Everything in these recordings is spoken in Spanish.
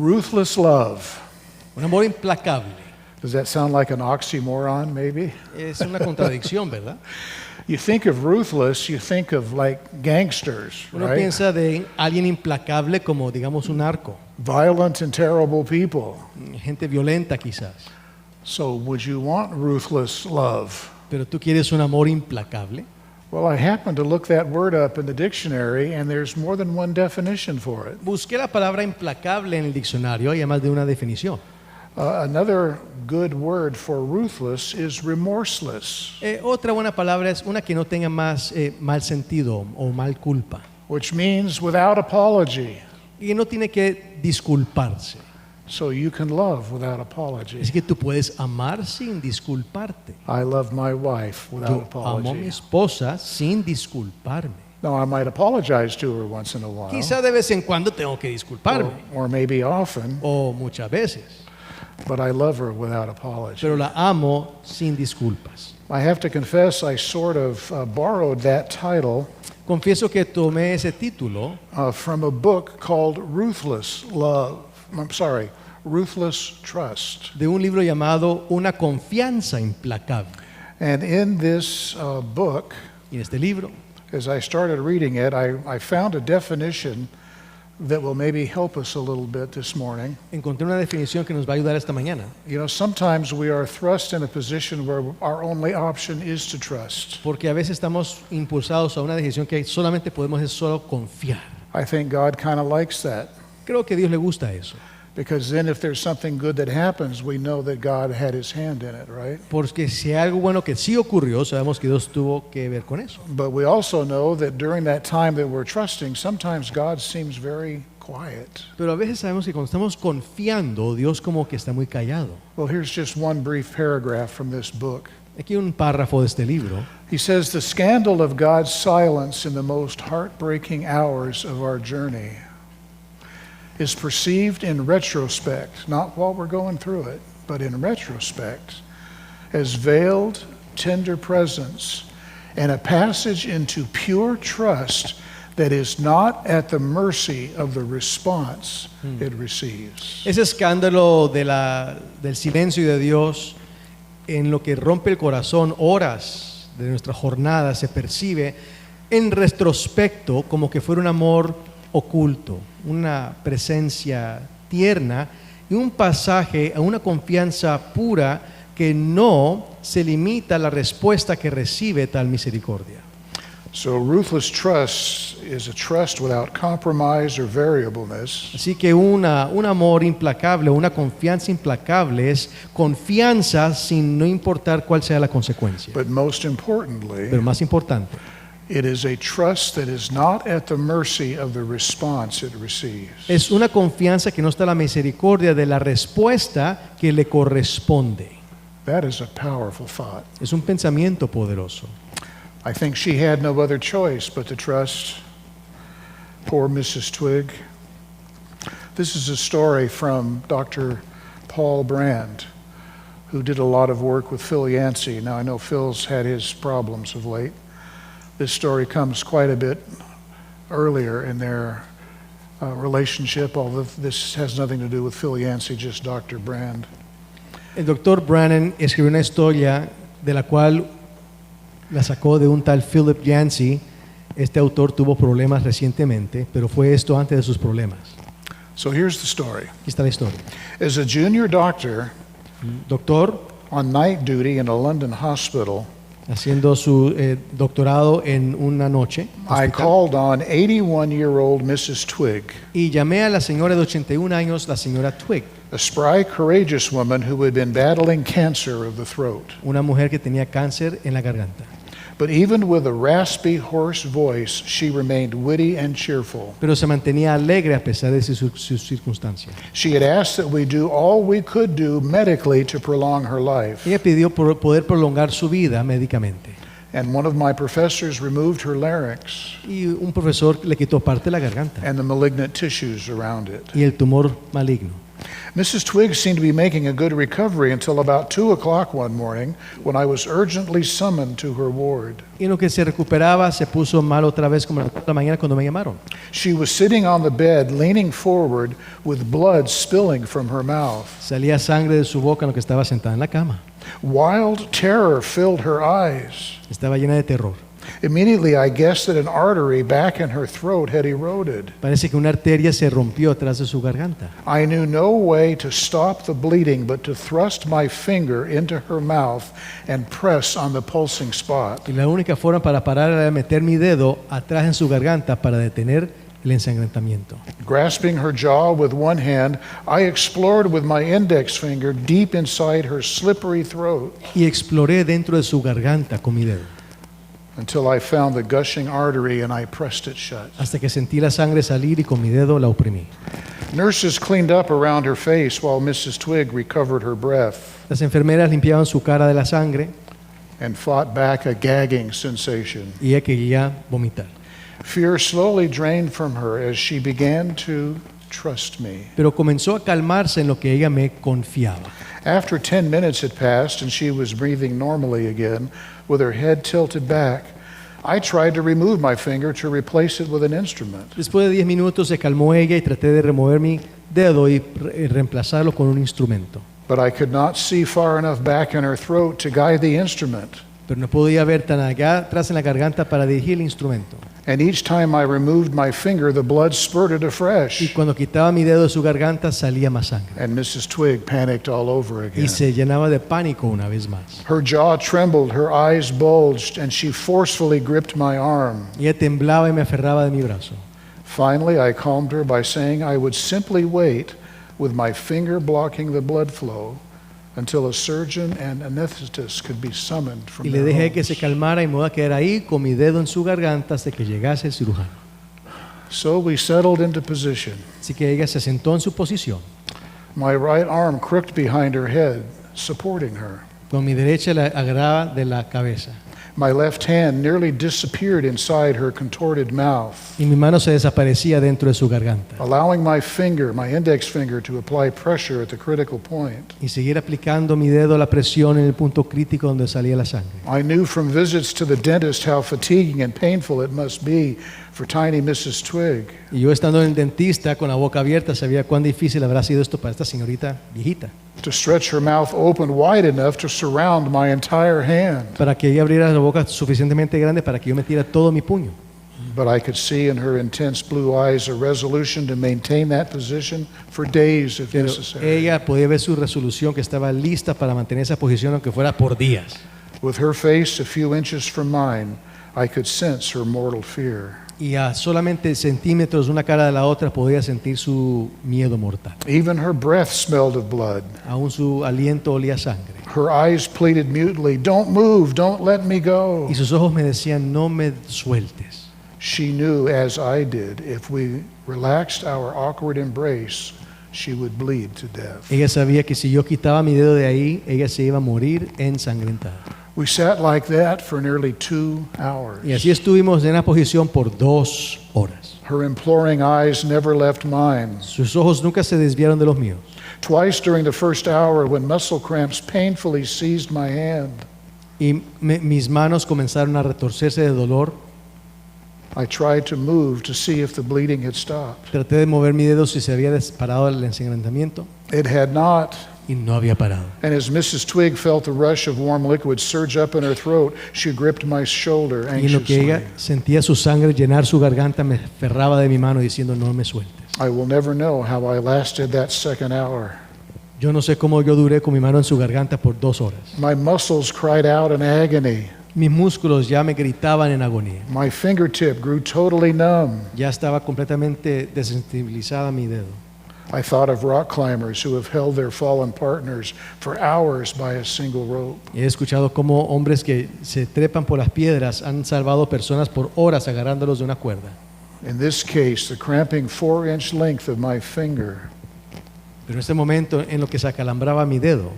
Ruthless love. Un amor implacable. Does that sound like an oxymoron, maybe? Es una contradicción, ¿verdad? You think of ruthless, you think of like gangsters, Uno right? piensa de alguien implacable como, digamos, un narco. Violent and terrible people. Gente violenta quizás. So would you want ruthless love? Pero tú quieres un amor implacable. Well, I happened to look that word up in the dictionary, and there's more than one definition for it. Busqué la palabra implacable en el diccionario y hay más de una definición. Another good word for ruthless is remorseless, Otra buena palabra es una que no tenga más mal sentido o mal culpa. which means without apology. Y no tiene que disculparse. So you can love without apology. Es que tú puedes amar sin disculparte. I love my wife without Yo amo a mi apology. esposa sin disculparme. Now, I might apologize to her once in a while, Quizá de vez en cuando tengo que disculparme, or maybe often, o muchas veces, but I love her without apology. pero la amo sin disculpas. I have to confess, I sort of borrowed that title Confieso que tomé ese título from a book called Ruthless Love. Ruthless Trust. de un libro llamado Una confianza implacable. And in this book, Y en este libro, as I started reading it, I found a definition that will maybe help us a little bit this morning. encontré una definición que nos va a ayudar esta mañana. You know, sometimes we are thrust in a position where our only option is to trust. Porque a veces estamos impulsados a una decisión que solamente podemos es solo confiar. I think God kind of likes that, Creo que a Dios le gusta eso. because then if there's something good that happens, we know that God had his hand in it, right? Porque si hay algo bueno que sí ocurrió, sabemos que Dios tuvo que ver con eso. But we also know that during that time that we're trusting, sometimes God seems very quiet. Pero a veces sabemos que cuando estamos confiando, Dios como que está muy callado. Well, here's just one brief paragraph from this book. Aquí un párrafo de este libro. He says, "The scandal of God's silence in the most heartbreaking hours of our journey is perceived in retrospect, not while we're going through it, but in retrospect, as veiled, tender presence and a passage into pure trust that is not at the mercy of the response it receives." Ese escándalo del silencio de Dios en lo que rompe el corazón, horas de nuestra jornada, se percibe en retrospecto como que fuera un amor oculto, una presencia tierna y un pasaje a una confianza pura que no se limita a la respuesta que recibe tal misericordia. So ruthless trust is a trust without compromise or variableness. Así que un amor implacable, una confianza implacable es confianza sin no importar cuál sea la consecuencia. But most importantly, Pero más importante, it is a trust that is not at the mercy of the response it receives. es una confianza que no está a la misericordia de la respuesta que le corresponde. That is a powerful thought. Es un pensamiento poderoso. I think she had no other choice but to trust poor Mrs. Twig. This is a story from Dr. Paul Brand, who did a lot of work with Phil Yancey. Now, I know Phil's had his problems of late. This story comes quite a bit earlier in their relationship, although this has nothing to do with Phil Yancey, just Dr. Brand. El doctor Brannan escribió una historia de la cual la sacó de un tal Philip Yancey. Este autor tuvo problemas recientemente, pero fue esto antes de sus problemas. So here's the story. Aquí está la historia. As a junior doctor Doctor on night duty in a London hospital, haciendo su doctorado en una noche, I called on 81-year-old Mrs. Twig, y llamé a la señora de 81 años, la señora Twig, a spry, courageous woman who had been battling cancer of the throat. una mujer que tenía cáncer en la garganta. But even with a raspy, hoarse voice, she remained witty and cheerful. Pero se mantenía alegre a pesar de sus circunstancias. She had asked that we do all we could do medically to prolong her life. Ella pidió poder prolongar su vida médicamente. And one of my professors removed her larynx Y un profesor le quitó parte de la garganta and the malignant tissues around it. y el tumor maligno. Mrs. Twig seemed to be making a good recovery until about 2 o'clock one morning when I was urgently summoned to her ward. Y en lo que se recuperaba, se puso mal otra vez como a las 4 de la mañana cuando me llamaron. She was sitting on the bed, leaning forward, with blood spilling from her mouth. Salía sangre de su boca en lo que estaba sentada en la cama. Wild terror filled her eyes. Estaba llena de terror. Immediately, I guessed that an artery back in her throat had eroded. Parece que una arteria se rompió atrás de su garganta. I knew no way to stop the bleeding but to thrust my finger into her mouth and press on the pulsing spot. Y la única forma para parar era meter mi dedo atrás en su garganta para detener el ensangrentamiento. Grasping her jaw with one hand, I explored with my index finger deep inside her slippery throat Y exploré dentro de su garganta con mi dedo, until I found the gushing artery and I pressed it shut. hasta que sentí la sangre salir y con mi dedo la oprimí. Nurses cleaned up around her face while Mrs. Twig recovered her breath Las enfermeras limpiaban su cara de la sangre and fought back a gagging sensation. y ella quería vomitar. Fear slowly drained from her as she began to trust me. Pero comenzó a calmarse en lo que ella me confiaba. After 10 minutes had passed and she was breathing normally again, with her head tilted back, I tried to remove my finger to replace it with an instrument. Después de 10 minutos se calmó ella y traté de remover mi dedo y reemplazarlo con un instrumento. But I could not see far enough back in her throat to guide the instrument. Pero no podía ver tan allá atrás en la garganta para dirigir el instrumento. And each time I removed my finger, the blood spurted Y afresh. cuando quitaba mi dedo de su garganta salía más sangre. And Mrs. Twig panicked all over Y again. se llenaba de pánico una vez más. Her jaw trembled, her eyes bulged, and she forcefully gripped my arm. Y ella temblaba y me aferraba de mi brazo. Finally, I calmed her by saying I would simply wait with my finger blocking the blood flow until a surgeon and anesthetist could be summoned from Y le their dejé que se homes. calmara y me voy a quedar ahí con mi dedo en su garganta hasta que llegase el cirujano. So we settled into position. Así que ella se sentó en su posición. My right arm crooked behind her head, supporting her. Con mi derecha la agarraba de la cabeza. My left hand nearly disappeared inside her contorted mouth, Y mi mano se desaparecía dentro de su garganta. allowing my finger, my index finger, to apply pressure at the critical point. Y seguir aplicando mi dedo la presión en el punto crítico donde salía la sangre. I knew from visits to the dentist how fatiguing and painful it must be for tiny Mrs. Twig. Y yo estando en el dentista con la boca abierta sabía cuán difícil habrá sido esto para esta señorita viejita. To stretch her mouth open wide enough to surround my entire hand. Para que ella abriera la boca suficientemente grande para que yo metiera todo mi puño. But I could see in her intense blue eyes a resolution to maintain that position for days if Pero necessary. ella podía ver su resolución que estaba lista para mantener esa posición aunque fuera por días. With her face a few inches from mine, I could sense her mortal fear. Y a solamente centímetros una cara de la otra podía sentir su miedo mortal. Even her breath smelled of blood. Aún su aliento olía a sangre. Her eyes pleaded mutely, "Don't move, don't let me go." Y sus ojos me decían, no me sueltes. She knew, as I did, if we relaxed our awkward embrace, she would bleed to death. Ella sabía que si yo quitaba mi dedo de ahí, ella se iba a morir ensangrentada. We sat like that for nearly 2 hours. Y así estuvimos en la posición por 2 horas. Her imploring eyes never left mine. Sus ojos nunca se desviaron de los míos. Twice during the first hour, when muscle cramps painfully seized my hand, Y mis manos comenzaron a retorcerse de dolor. I tried to move to see if the bleeding had stopped. Traté de mover mi dedo si se había parado el ensangrentamiento It had not. y no había parado. And as Mrs. Twig felt the rush of warm liquid surge up in her throat, she gripped my shoulder Y en lo que anxiously. ella sentía su sangre llenar su garganta, me aferraba de mi mano diciendo, no me sueltes. I will never know how I lasted that second hour. Yo no sé cómo yo duré con mi mano en su garganta por 2 horas. My muscles cried out in agony. Mis músculos ya me gritaban en agonía. My fingertip grew totally numb. Ya estaba completamente desensibilizada mi dedo. I thought of rock climbers who have held their fallen partners for hours by a single rope. He escuchado cómo hombres que se trepan por las piedras han salvado personas por horas agarrándolos de una cuerda. In this case, the cramping 4-inch length of my finger, Pero en este momento en lo que se acalambraba mi dedo,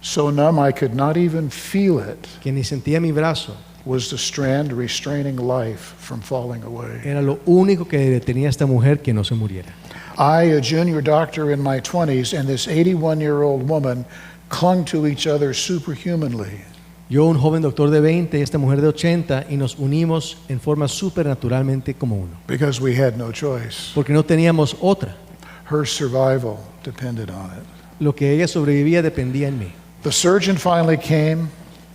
so numb I could not even feel it, que ni sentía mi brazo, was the strand restraining life from falling away. era lo único que detenía a esta mujer que no se muriera. I, a junior doctor in my 20s, and this 81-year-old woman clung to each other superhumanly. Yo, un joven doctor de 20 y esta mujer de 80, y nos unimos en forma supernaturalmente como uno, Because we had no choice. porque no teníamos otra. Her survival depended on it. Lo que ella sobrevivía dependía en mí. The surgeon finally came.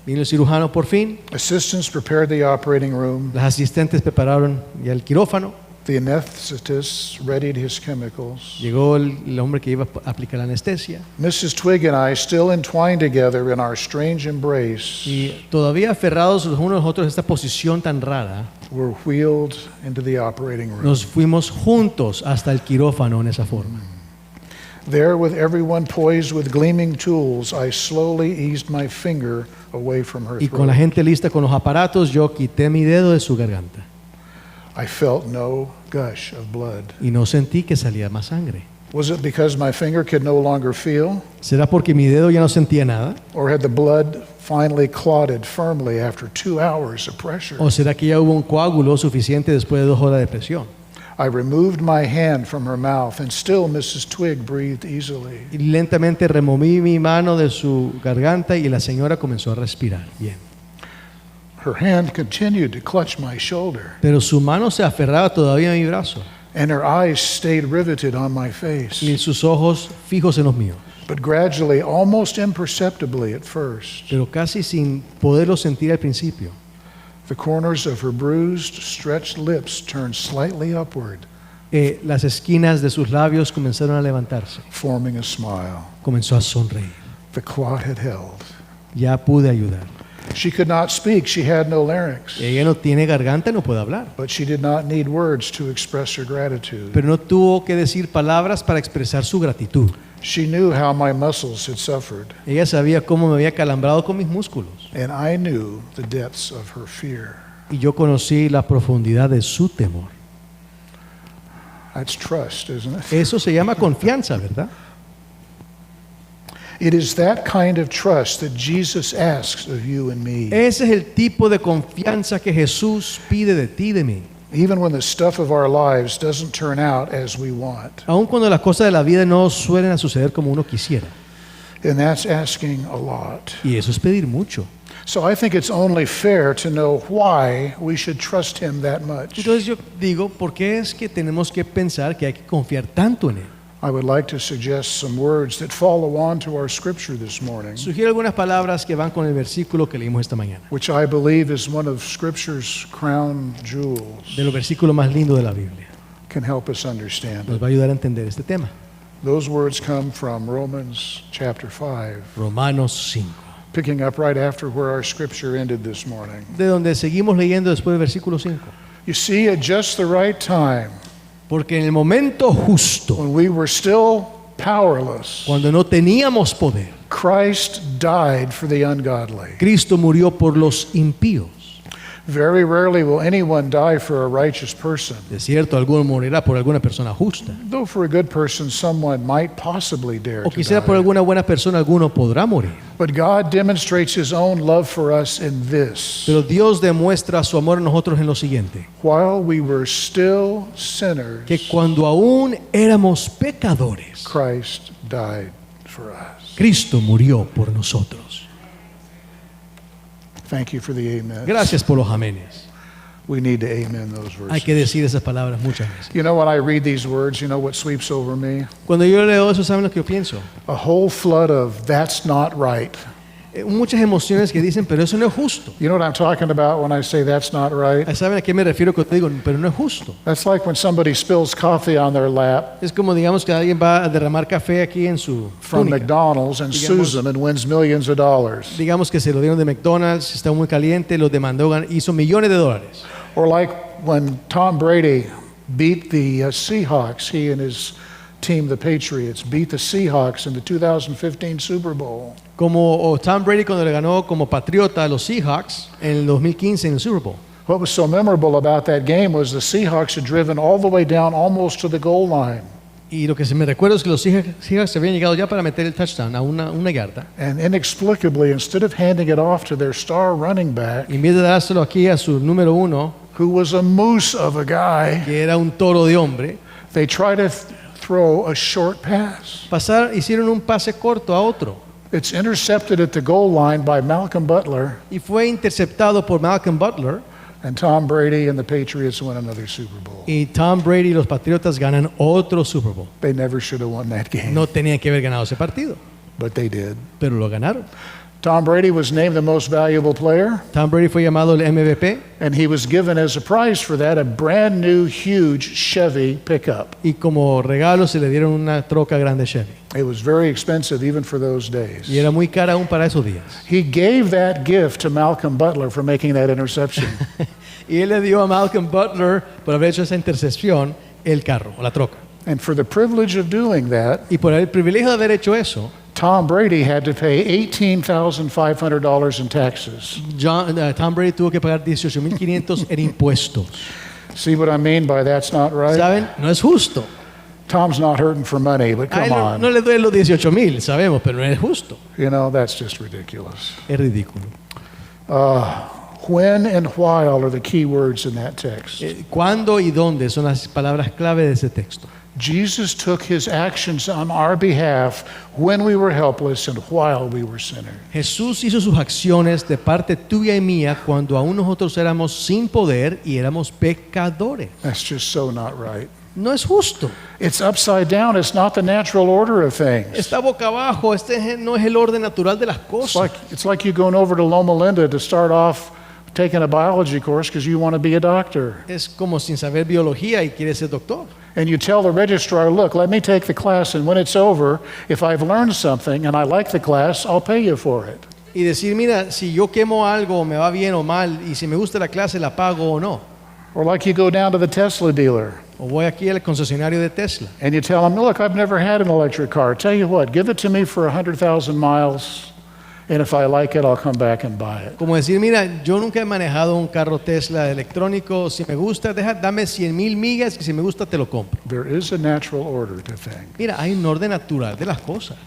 Vino el cirujano por fin, Assistants prepared the operating room. las asistentes prepararon ya el quirófano, The anesthetist readied his chemicals. llegó el hombre que iba a aplicar la anestesia, Mrs. Twig and I, still entwined together in our strange embrace, y todavía aferrados los unos a los otros en esta posición tan rara, were wheeled into the operating room. nos fuimos juntos hasta el quirófano en esa forma. There, with everyone poised with gleaming tools, I slowly eased my finger away from her Y con la throat. gente lista con los aparatos, yo quité mi dedo de su garganta I felt no gush of blood. y no sentí que salía más sangre. Was it because my finger could no longer feel, ¿Será porque mi dedo ya no sentía nada? or had the blood finally clotted firmly after 2 hours of pressure? ¿O será que ya hubo un coágulo suficiente después de 2 horas de presión? I removed my hand from her mouth, and still Mrs. Twig breathed easily. Y lentamente removí mi mano de su garganta y la señora comenzó a respirar bien. Her hand continued to clutch my shoulder, Pero su mano se aferraba todavía a mi brazo and her eyes stayed riveted on my face. y sus ojos fijos en los míos. But gradually, almost imperceptibly at first, Pero casi sin poderlo sentir al principio, the corners of her bruised, stretched lips turned slightly upward, las esquinas de sus labios comenzaron a levantarse. forming a smile. Comenzó a sonreír. The clot had held. Ya pude ayudar. She could not speak, she had no larynx, Ella no tiene garganta, no puede hablar. but she did not need words to express her gratitude. Pero no tuvo que decir palabras para expresar su gratitud. She knew how my muscles had suffered, Ella sabía cómo me había calambrado con mis músculos. and I knew the depths of her fear. Y yo conocí la profundidad de su temor. That's trust, isn't it? Eso se llama confianza, ¿verdad? It is that kind of trust that Jesus asks of you and me. Ese es el tipo de confianza que Jesús pide de ti y de mí. Even when the stuff of our lives doesn't turn out as we want. Aun cuando las cosas de la vida no suelen suceder como uno quisiera. And that's asking a lot. Y eso es pedir mucho. So I think it's only fair to know why we should trust him that much. Entonces yo digo, ¿por qué es que tenemos que pensar que hay que confiar tanto en Él? I would like to suggest some words that follow on to our scripture this morning, Sugiero algunas palabras que van con el versículo que leímos esta mañana. which I believe is one of scripture's crown jewels, De los versículos más lindos de la Biblia. can help us understand Nos it. va a ayudar a entender este tema. Those words come from Romans chapter 5, Romanos 5. picking up right after where our scripture ended this morning. De donde seguimos leyendo después del versículo 5. You see, at just the right time, Porque en el momento justo, when we were still powerless, cuando no teníamos poder, Christ died for the ungodly. Cristo murió por los impíos. Very rarely will anyone die for a righteous person, De cierto, alguno morirá por alguna persona justa. though for a good person someone might possibly dare O to quizá por die. alguna buena persona alguno podrá morir. But God demonstrates his own love for us in this. Pero Dios demuestra su amor a nosotros en lo siguiente. While we were still sinners, Que cuando aún éramos pecadores, Christ died for us. Cristo murió por nosotros. Thank you for the amen. Gracias por los amenes. We need to amen those Hay que verses. decir esas palabras muchas veces. You know, when I read these words, you know what sweeps over me? Cuando yo leo eso, ¿saben lo que yo pienso? A whole flood of that's not right. Muchas emociones que dicen, pero eso no es justo. You know what I'm talking about when I say that's not right? ¿Saben a qué me refiero cuando digo, pero no es justo? That's like when somebody spills coffee on their lap Es como digamos que alguien va a derramar café aquí en su from túnica. McDonald's and Digamos- sues them and wins millions of dollars. Digamos que se lo dieron de McDonald's, está muy caliente, lo demandó, hizo millones de dólares. Or like when Tom Brady beat the Seahawks, he and his team, the Patriots, beat the Seahawks in the 2015 Super Bowl. Como Tom Brady cuando le ganó como patriota a los Seahawks en el 2015 en el Super Bowl. What was so memorable about that game was the Seahawks had driven all the way down almost to the goal line. Y lo que se me recuerda es que los Seahawks se habían llegado ya para meter el touchdown a una yarda. And inexplicably, instead of handing it off to their star running back, Y en vez de dárselo aquí a su número 1, who was a moose of a guy, que era un toro de hombre, they tried to throw a short pass. Hicieron un pase corto a otro It's intercepted at the goal line by Malcolm Butler, y fue interceptado por Malcolm Butler, and Tom Brady and the Patriots win another Super Bowl. y Tom Brady y los Patriotas ganan otro Super Bowl. They never should have won that game, No tenían que haber ganado ese partido, but they did. pero lo ganaron. Tom Brady was named the most valuable player, Tom Brady fue llamado el MVP and he was given as a prize for that a brand new, huge Chevy pickup. y como regalo se le dieron una troca grande Chevy. It was very expensive even for those days. Y era muy cara aún para esos días. He gave that gift to Malcolm Butler for making that interception. Y él le dio a Malcolm Butler, por haber hecho esa intercepción, el carro o la troca. And for the privilege of doing that, Y por el privilegio de haber hecho eso, Tom Brady had to pay $18,500 in taxes. Tom Brady tuvo que pagar $18,500 en impuestos. See what I mean by that's not right? ¿Saben? No es justo. Tom's not hurting for money, but A él come no on. le duelen los 18,000, sabemos, pero no es justo. You know, that's just ridiculous. Es ridículo. When and while are the key words in that text. ¿Cuándo y dónde son las palabras clave de ese texto? Jesus took his actions on our behalf when we were helpless and while we were sinners. Jesús hizo sus acciones de parte tuya y mía cuando aún nosotros éramos sin poder y éramos pecadores. That's just so not right. No es justo. It's upside down. It's not the natural order of things. Está boca abajo. Este no es el orden natural de las cosas. It's like you going over to Loma Linda to start off taking a biology course because you want to be a doctor. Es como sin saber biología y quieres ser doctor. And you tell the registrar, look, let me take the class, and when it's over, if I've learned something and I like the class, I'll pay you for it. Y decir, mira, si yo quemo algo, me va bien o mal, y si me gusta la clase, la pago o no. Or like you go down to the Tesla dealer O voy aquí al concesionario de Tesla. and you tell him, look, I've never had an electric car. Tell you what, give it to me for 100,000 miles, and if I like it, I'll come back and buy it. Como decir, mira, yo nunca he manejado un carro Tesla electrónico, si me gusta, dame 100,000 millas y si me gusta te lo compro. There is a natural order to things, Mira, hay un orden natural de las cosas.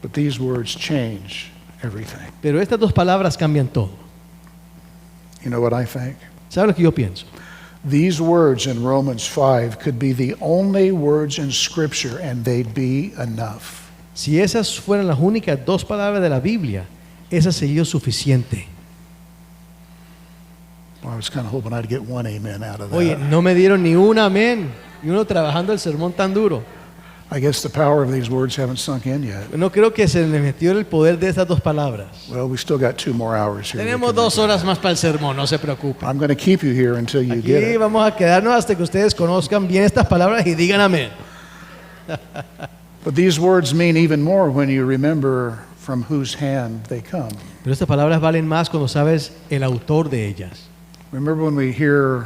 but these words change everything. Pero estas dos palabras cambian todo. You know what I think? ¿Sabes lo que yo pienso? These words in Romans 5 could be the only words in Scripture, and they'd be enough. Si esas fueran las únicas dos palabras de la Biblia, esa sería suficiente. Well, I was kind of hoping I'd get one amen out of that. Oye, no me dieron ni un amén. Y uno trabajando el sermón tan duro. I guess the power of these words haven't sunk in yet. No creo que se le metió el poder de estas dos palabras. Well, we still got 2 more hours here. Tenemos 2 horas más para el sermón, no se preocupen. I'm going to keep you here until you get Aquí it. vamos a quedarnos hasta que ustedes conozcan bien estas palabras y digan amén. But these words mean even more when you remember from whose hand they come. Pero estas palabras valen más cuando sabes el autor de ellas. Remember when we hear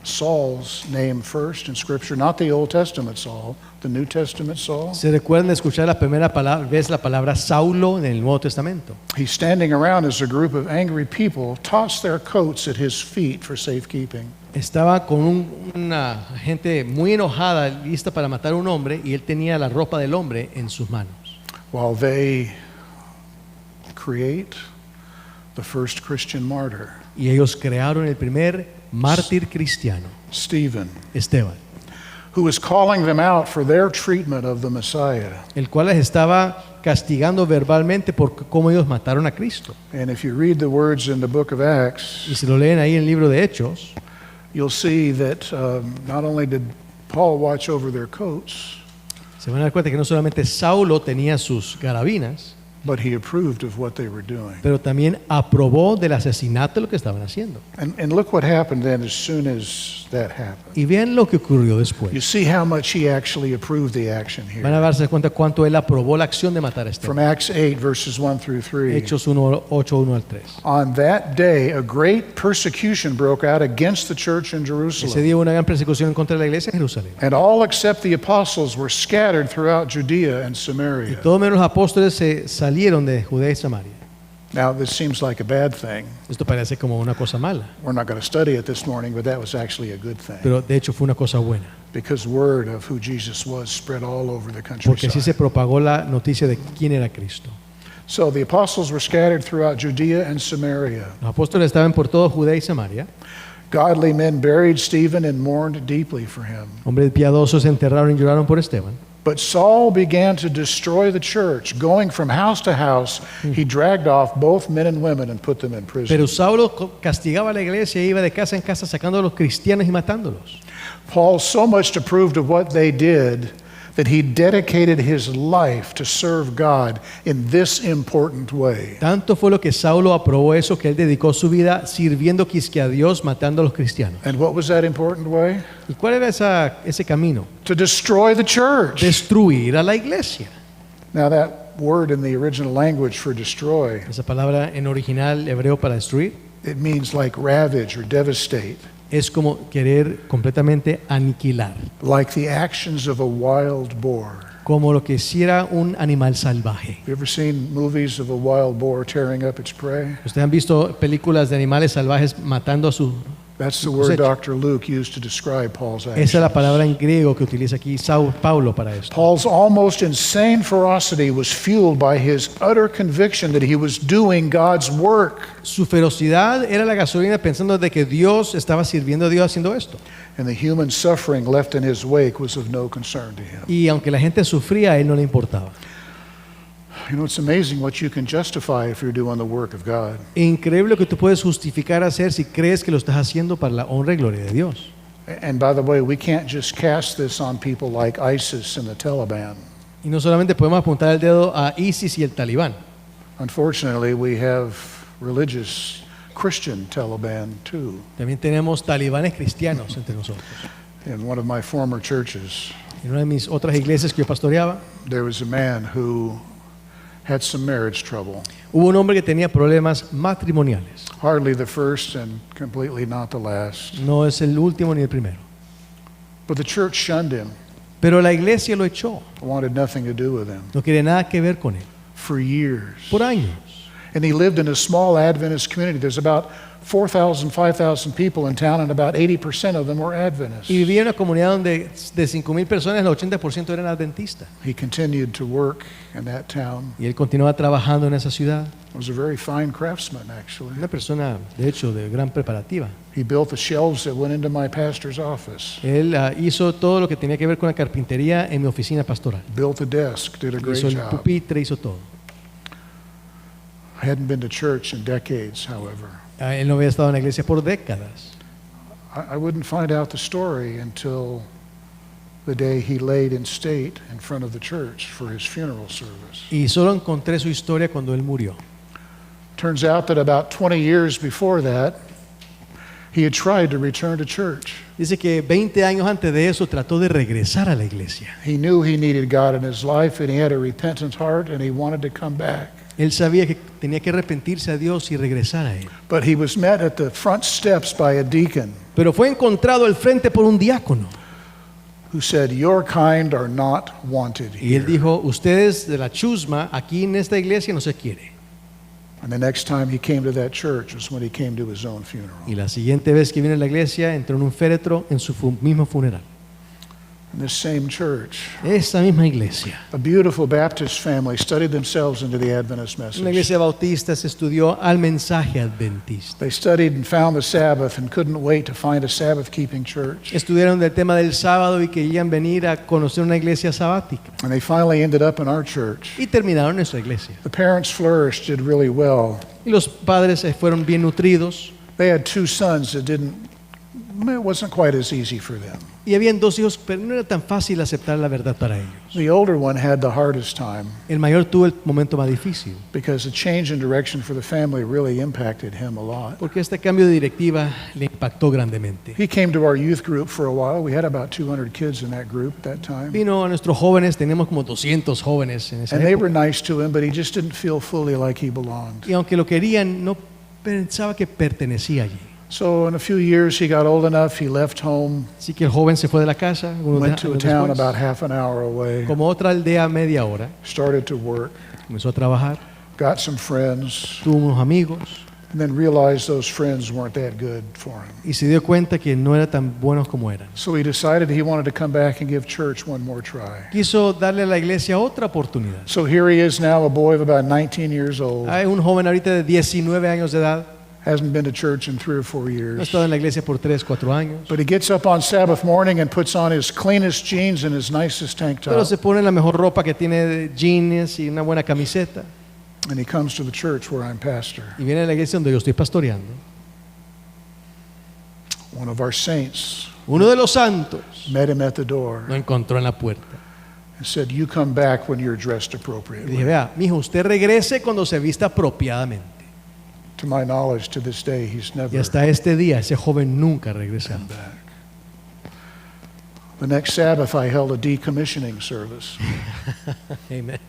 Saul's name first in Scripture, not the Old Testament Saul, the New Testament Saul. ¿Se recuerdan de escuchar la primera vez la palabra Saulo en el Nuevo Testamento? He's standing around as a group of angry people toss their coats at his feet for safekeeping. Estaba con una gente muy enojada, lista para matar a un hombre, y él tenía la ropa del hombre en sus manos. While they create the first Christian martyr, Y ellos crearon el primer mártir cristiano, Stephen, Esteban, who was calling them out for their treatment of the Messiah. el cual les estaba castigando verbalmente por cómo ellos mataron a Cristo. And if you read the words in the book of Acts, Y si lo leen ahí en el libro de Hechos, you'll see that not only did Paul watch over their coats, se van a dar cuenta que no solamente Saulo tenía sus carabinas, but he approved of what they were doing. pero también aprobó del asesinato de lo que estaban haciendo. And look what happened then as soon as that happened. Y vean lo que ocurrió You después. see how much he actually approved the action Van a here. darse cuenta cuánto él aprobó la acción de matar a From Esteban. Acts 8, verses 1 through 3. Hechos 1:8, 1 al 3. On that day, a great persecution broke out against the church in Ese Jerusalem. día hubo una gran persecución en contra de la iglesia en Jerusalén. And all except the apostles were scattered throughout Judea and Y Samaria. todos menos los apóstoles se salieron de Judea y Samaria. Now, this seems like a bad thing. Esto parece como una cosa mala, We're not going to study it this morning, but that was actually a good thing. pero de hecho fue una cosa buena, Because word of who Jesus was spread all over the porque así se countryside. propagó la noticia de quién era Cristo. So the apostles were scattered throughout Judea and Samaria, Los apóstoles estaban por todo Judea y Samaria, Godly men buried Stephen and mourned deeply for him. Hombres piadosos se enterraron y lloraron por Esteban. But Saul began to destroy the church. Going from house to house, he dragged off both men and women and put them in prison. Pero Saulo castigaba a la iglesia e iba de casa en casa sacando a los cristianos y matándolos. Paul so much approved of what they did that he dedicated his life to serve God in this important way. Tanto fue lo que Saulo aprobó eso que él dedicó su vida sirviendo quisque a Dios, matando a los cristianos. And what was that important way? ¿Y cuál era ese camino? To destroy the church. Destruir a la iglesia. Now that word in the original language for destroy, Esa palabra en original hebreo para destruir it means like ravage or devastate, es como querer completamente aniquilar, like the actions of a wild boar. como lo que hiciera un animal salvaje. You ever seen movies of a wild boar tearing up its prey? ¿Ustedes han visto películas de animales salvajes matando a su... That's the su word cosecha? Dr. Luke used to describe Paul's Esa es la actions. palabra en griego que utiliza aquí Paulo para esto. Paul's almost insane ferocity was fueled by his utter conviction that he was doing God's work. Su ferocidad era la gasolina pensando de que Dios estaba sirviendo a Dios haciendo esto. And the human suffering left in his wake was of no concern to him. Y aunque la gente sufría, a él no le importaba. You know, it's amazing what you can justify if you're doing the work of God. Increíble lo que tú puedes justificar hacer si crees que lo estás haciendo para la honra y gloria de Dios. And by the way, we can't just cast this on people like ISIS and the Taliban. Y no solamente podemos apuntar el dedo a ISIS y el Talibán. Unfortunately, we have religious Christian Taliban too. También tenemos talibanes cristianos entre nosotros. In one of my former churches, En una de mis otras iglesias que yo pastoreaba, there was a man who had some marriage trouble. hubo un hombre que tenía problemas matrimoniales. Hardly the first and completely not the last. No es el último ni el primero. But the church shunned him, Pero la iglesia lo echó. wanted nothing to do with him No quiere nada que ver con él. for years. Por años. And he lived in a small Adventist community. There's about 4,000, 5,000 people in town, and about 80% of them were Adventists. Y vivía en una comunidad donde de 5,000 personas, el 80% eran adventistas. He continued to work in that town. Y él continuaba trabajando en esa ciudad. Was a very fine craftsman, actually. Una persona, de hecho, de gran preparativa. He built the shelves that went into my pastor's office, Él hizo todo lo que tenía que ver con la carpintería en mi oficina pastoral. built the desk, did a great Hizo el job. pupitre, hizo todo. I hadn't been to church in decades, however. Él no había estado en la iglesia por décadas. I wouldn't find out the story until the day he laid in state in front of the church for his funeral service. Y solo encontré su historia cuando él murió. Turns out that about 20 years before that, he had tried to return to church. Dice que 20 años antes de eso trató de regresar a la iglesia. He knew he needed God in his life, and he had a repentant heart, and he wanted to come back. Él sabía que tenía que arrepentirse a Dios y regresar a él. But he was met at the front steps by a deacon Pero fue encontrado al frente por un diácono. who said, "Your kind are not wanted Y él here." dijo, ustedes de la chusma, aquí en esta iglesia no se quiere. And the next time he came to that church was when he came to his own funeral. Y la siguiente vez que vino a la iglesia, entró en un féretro en su mismo funeral. In this same church, Esa misma iglesia. a beautiful Baptist family studied themselves into the Adventist Una message. iglesia bautista se estudió al mensaje adventista. They studied and found the Sabbath and couldn't wait to find a Sabbath-keeping church. Estudiaron del tema del sábado y querían venir a conocer una iglesia sabática. And they finally ended up in our church. Y terminaron en nuestra iglesia. The parents flourished, did really well. Y los padres fueron bien nutridos. They had two sons that it wasn't quite as easy for them. Y habían dos hijos, pero no era tan fácil aceptar la verdad para ellos. The older one had the hardest time El mayor tuvo el momento más difícil, because the change in direction for the family really impacted him a lot. porque este cambio de directiva le impactó grandemente. He came to our youth group for a while. We had about 200 kids in that group at that time. Vino a nuestros jóvenes, tenemos como 200 jóvenes en esa And they were época. nice to him, but he just didn't feel fully like he belonged. Y aunque lo querían, no pensaba que pertenecía allí. So in a few years, he got old enough, he left home, Así que el joven se fue de la casa, algunos went to a años town después, about half an hour away, como otra aldea media hora, started to work, comenzó a trabajar, got some friends, tuvo unos amigos and then realized those friends weren't that good for him. y se dio cuenta que no eran tan buenos como eran. So he decided he wanted to come back and give church one more try. Quiso darle a la iglesia otra oportunidad. So here he is now, a boy of about 19 years old, Hay un joven ahorita de 19 años de edad Hasn't been to church in 3 or 4 No ha years. estado en la iglesia por 3, 4 años. But he gets up on Sabbath morning and puts on his cleanest jeans and his nicest tank Pero top. se pone la mejor ropa que tiene, jeans y una buena camiseta. And he comes to the church where I'm pastor. Y viene a la iglesia donde yo estoy pastoreando. One of our saints Uno de los santos met him at the door lo encontró en la puerta. and said, "You come back when you're dressed Y dije, appropriately." vea, mijo, usted regrese cuando se vista apropiadamente. To my knowledge, to this day, he's Y never hasta este día ese joven nunca ha regresado. come back. The next Sabbath, I held a decommissioning service. Amen.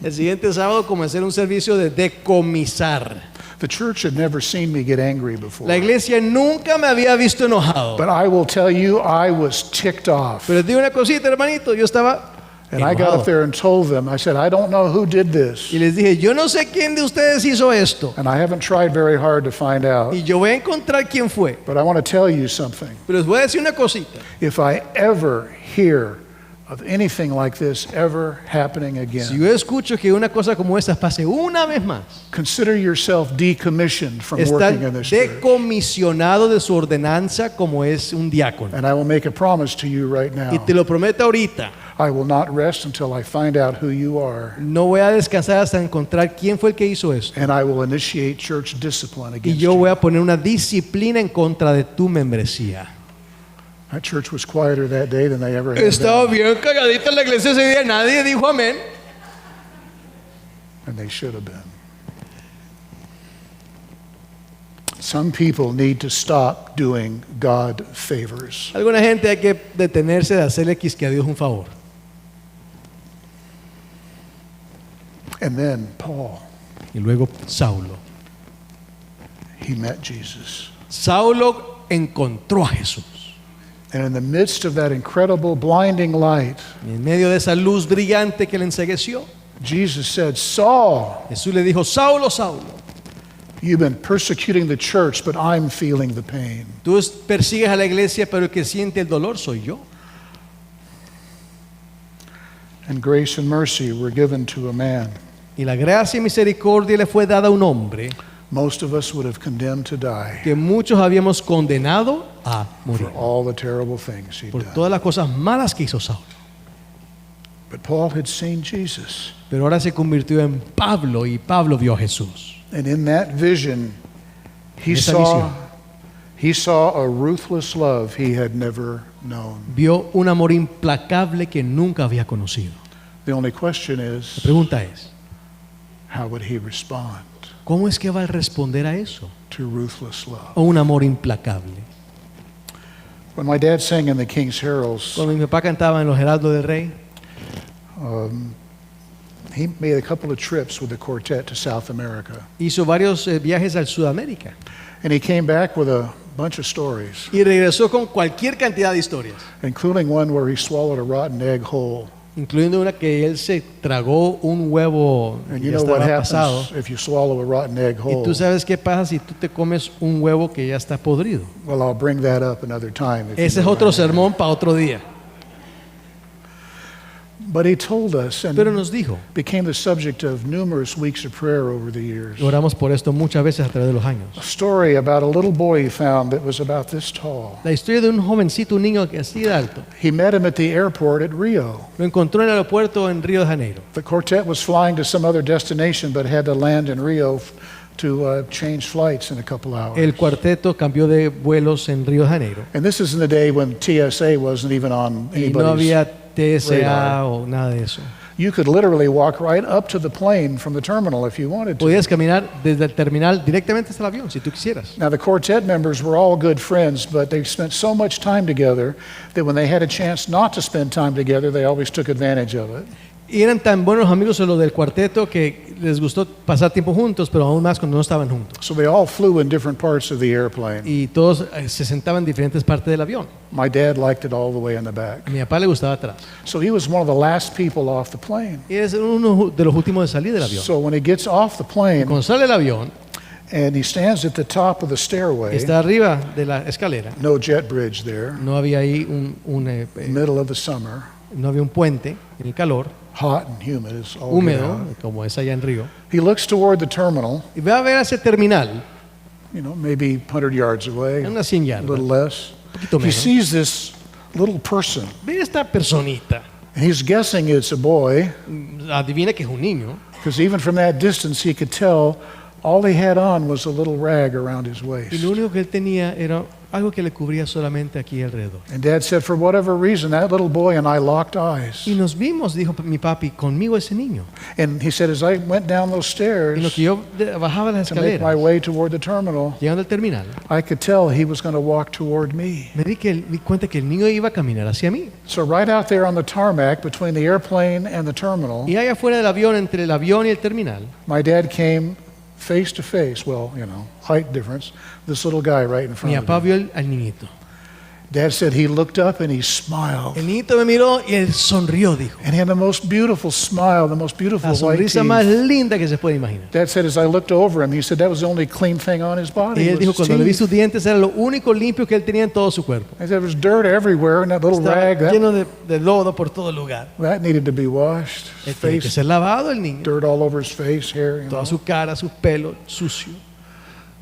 El siguiente sábado comencé un servicio de decomisar. The church had never seen me get angry before. La iglesia nunca me había visto enojado. But I will tell you, I was ticked off. Pero les digo una cosita, hermanito, yo estaba And I got enojado. up there and told them, I said, I don't know who did this. Y les dije, yo no sé quién de ustedes hizo esto. And I haven't tried very hard to find out. Y yo voy a encontrar quién fue. But I want to tell you something. Pero les voy a decir una cosita. If I ever hear of anything like this ever happening Si again, yo escucho que una cosa como esta pase una vez más, consider yourself decommissioned from está working in this church. decomisionado de su ordenanza como es un diácono. And I will make a promise to you right Y now. te lo prometo ahorita, I will not rest until I find out who you are. no voy a descansar hasta encontrar quién fue el que hizo esto. And I will initiate church discipline Y against yo voy you. a poner una disciplina en contra de tu membresía. That church was quieter that day than they ever had Estaba been. bien calladita en la iglesia ese día, nadie dijo amén. And they should have been. Some people need to stop doing God favors. Alguna gente hay que detenerse de hacerle quisque a Dios un favor. And then Paul, Y luego Saulo. he met Jesus. Saulo encontró a Jesús. And in the midst of that incredible blinding light, Y en medio de esa luz brillante que le encegueció, Jesus said, Saul, Jesús le dijo, Saulo, Saulo, you've been persecuting the church, but I'm feeling the pain. tú persigues a la iglesia, pero el que siente el dolor soy yo. And grace and mercy were given to a man Y la gracia y misericordia le fue dada a un hombre most of us would have condemned to die que muchos habíamos condenado a morir for all the terrible things he'd por done. todas las cosas malas que hizo Saulo. But Paul had seen Jesus. Pero ahora se convirtió en Pablo y Pablo vio a Jesús. And in that vision, En esa visión. he saw a ruthless love he had never known. Vio un amor implacable que nunca había conocido. The only question La is, pregunta es, how would he respond ¿cómo es que va a responder a eso? to ruthless love? A un amor implacable. When my dad sang in the King's Heralds, Cuando mi papá cantaba en los Heraldos del Rey, he made a couple of trips with the quartet to South America. hizo varios viajes al Sudamérica And he came back with a bunch of stories, y regresó con cualquier cantidad de historias, including one where he swallowed a rotten egg whole. incluyendo una que él se tragó un huevo And que you ya know what estaba happens pasado. if you swallow a rotten egg Y whole? tú sabes qué pasa si tú te comes un huevo que ya está podrido. Well, I'll bring that up another time. if you Ese es know otro what I mean. sermón para otro día. But he told us, and Pero nos dijo, became the subject of numerous weeks of prayer over the years, y oramos por esto muchas veces a través de los a años. story about a little boy he found that was about this tall. La historia de un jovencito, un niño que así de alto. He met him at the airport at Rio. Lo encontró en el aeropuerto en Río de Janeiro. The quartet was flying to some other destination, but had to land in Rio to change flights in a couple hours. El cuarteto cambió de vuelos en Río de Janeiro. And this is in the day when TSA wasn't even on Y no anybody's. había TSA radar. o nada de eso. You could literally walk right up to the plane from the terminal if you wanted to. Podías caminar desde el terminal directamente hasta el avión, si tú quisieras. Now, the quartet members were all good friends, but they spent so much time together that when they had a chance not to spend time together, they always took advantage of it. Y eran tan buenos amigos los del cuarteto que les gustó pasar tiempo juntos, pero aún más cuando no estaban juntos. So they all flew in different parts of the airplane. Y todos se sentaban en diferentes partes del avión. My dad liked it all the way in the back. A mi papá le gustaba atrás. So he was one of the last people off the plane. Y es uno de los últimos de salir del avión. So when he gets off the plane Cuando sale el avión, and he stands at the top of the stairway, está arriba de la escalera. no jet bridge there, No había ahí middle of the summer, no había un puente en el calor, hot and humid as all get húmedo, out. como es allá en Río. He looks toward the terminal Y ve a ver ese terminal maybe 100 yards away, unas 100 a yardas, little less. un poquito He menos. sees this little person, Ve esta personita, and he's guessing it's a boy, adivina que es un niño, because even from that distance he could tell all he had on was a little rag around his y waist. lo único que él tenía era algo que le cubría solamente aquí alrededor. And Dad said, for whatever reason, that little boy and I locked eyes. Y nos vimos, dijo mi papi, conmigo ese niño. And he said, as I went down those Y lo stairs que yo bajaba las to make my escaleras, way toward the terminal, llegando al terminal, I could tell he was going to walk toward me. me di cuenta que el niño iba a caminar hacia mí. So right out there on the tarmac between the airplane and the terminal, Y allá afuera del avión, entre el avión y el terminal, my dad came face to face, well, height difference, this little guy right in mi front of papá him. vio al niñito. Dad said he looked up and he smiled. El niñito me miró y él sonrió, dijo. And he had the most beautiful smile, the most beautiful La white sonrisa más teeth. linda que se puede imaginar. Dad said as I looked over him, he said that was the only clean thing on his body. Y él was dijo, his cuando le vi teeth. sus dientes, era lo único limpio que él tenía en todo su cuerpo. He said there was dirt everywhere and that little Estaba rag, lleno de lodo por todo lugar. that needed to be washed. His Tiene que face, ser lavado el niño. dirt all over his face, hair. Toda su cara, su pelo, sucio.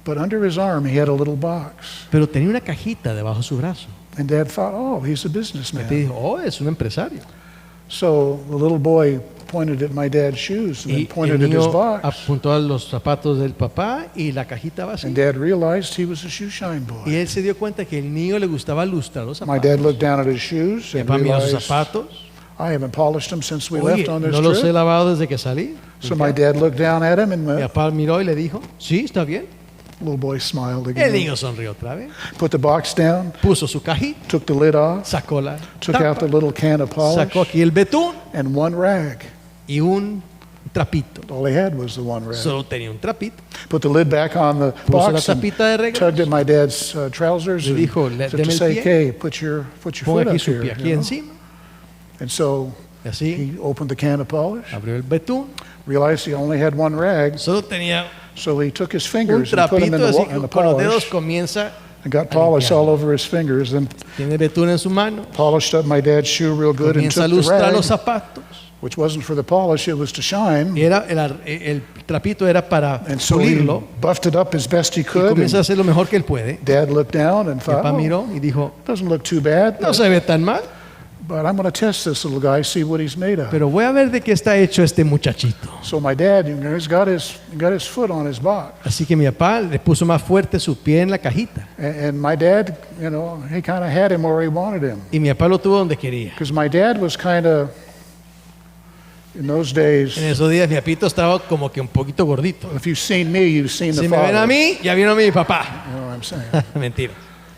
But under his arm, he had a little box. Pero tenía una cajita debajo de su brazo. And Dad thought, oh, he's a Y businessman. dijo, oh, es un empresario. So the little boy pointed at my dad's shoes and then Y el pointed at his niño box. apuntó a los zapatos del papá y la cajita vacía. And Dad realized he was a shoe shine Y boy. él se dio cuenta que el niño le gustaba lustrar los My zapatos. dad looked down at his shoes Mi and papá miró sus realized, zapatos. I haven't polished them since we Oye, left on this no los he trip. lavado desde que salí. So my dad looked down at him and Mi the papá miró y le dijo, sí, está bien. little boy smiled El again. niño sonrió otra vez. Put the box down, Puso su cajita, took the lid off, sacó la took out the tapa, little can of polish sacó aquí el betún and one rag. y un trapito. All he had was the one rag. Solo tenía un trapito. Put the lid back on the Puso la box and tapita de tugged at regalo. my dad's trousers Le and dijo, said "Deme to el say, pie. "Okay, put your Ponga foot aquí up su here." pie aquí you know? encima. And so Y así he opened the can of polish, abrió el betún. realized he only had one rag, Solo tenía so he took his un fingers and put them trapito, in así the que con los dedos polish comienza. and got polish all over his fingers and Tiene betún en su mano. polished up my dad's shoe real good and Comienza a took the lustrar los rag, zapatos. which wasn't for the polish, it was to shine. Y el trapito era para And so he pulirlo. buffed it up as best he Y could. comienza a And hacer lo mejor que él puede. Dad looked down and Mi thought, papá oh, miró y dijo, doesn't look too bad, no se ve tan mal, but I'm going to test this little guy, see what he's made of. pero voy a ver de qué está hecho este muchachito. So my dad, he's got his foot on his box. Así que mi papá le puso más fuerte su pie en la cajita. And my dad, he kind of had him where he wanted him. Y mi papá lo tuvo donde quería. Because my dad was kind of, in those days, En esos días mi papito estaba como que un poquito gordito. if you've seen me, you've seen the Si me ven a father. mí, ya vieron a mi papá. You know what I'm saying? Mentira.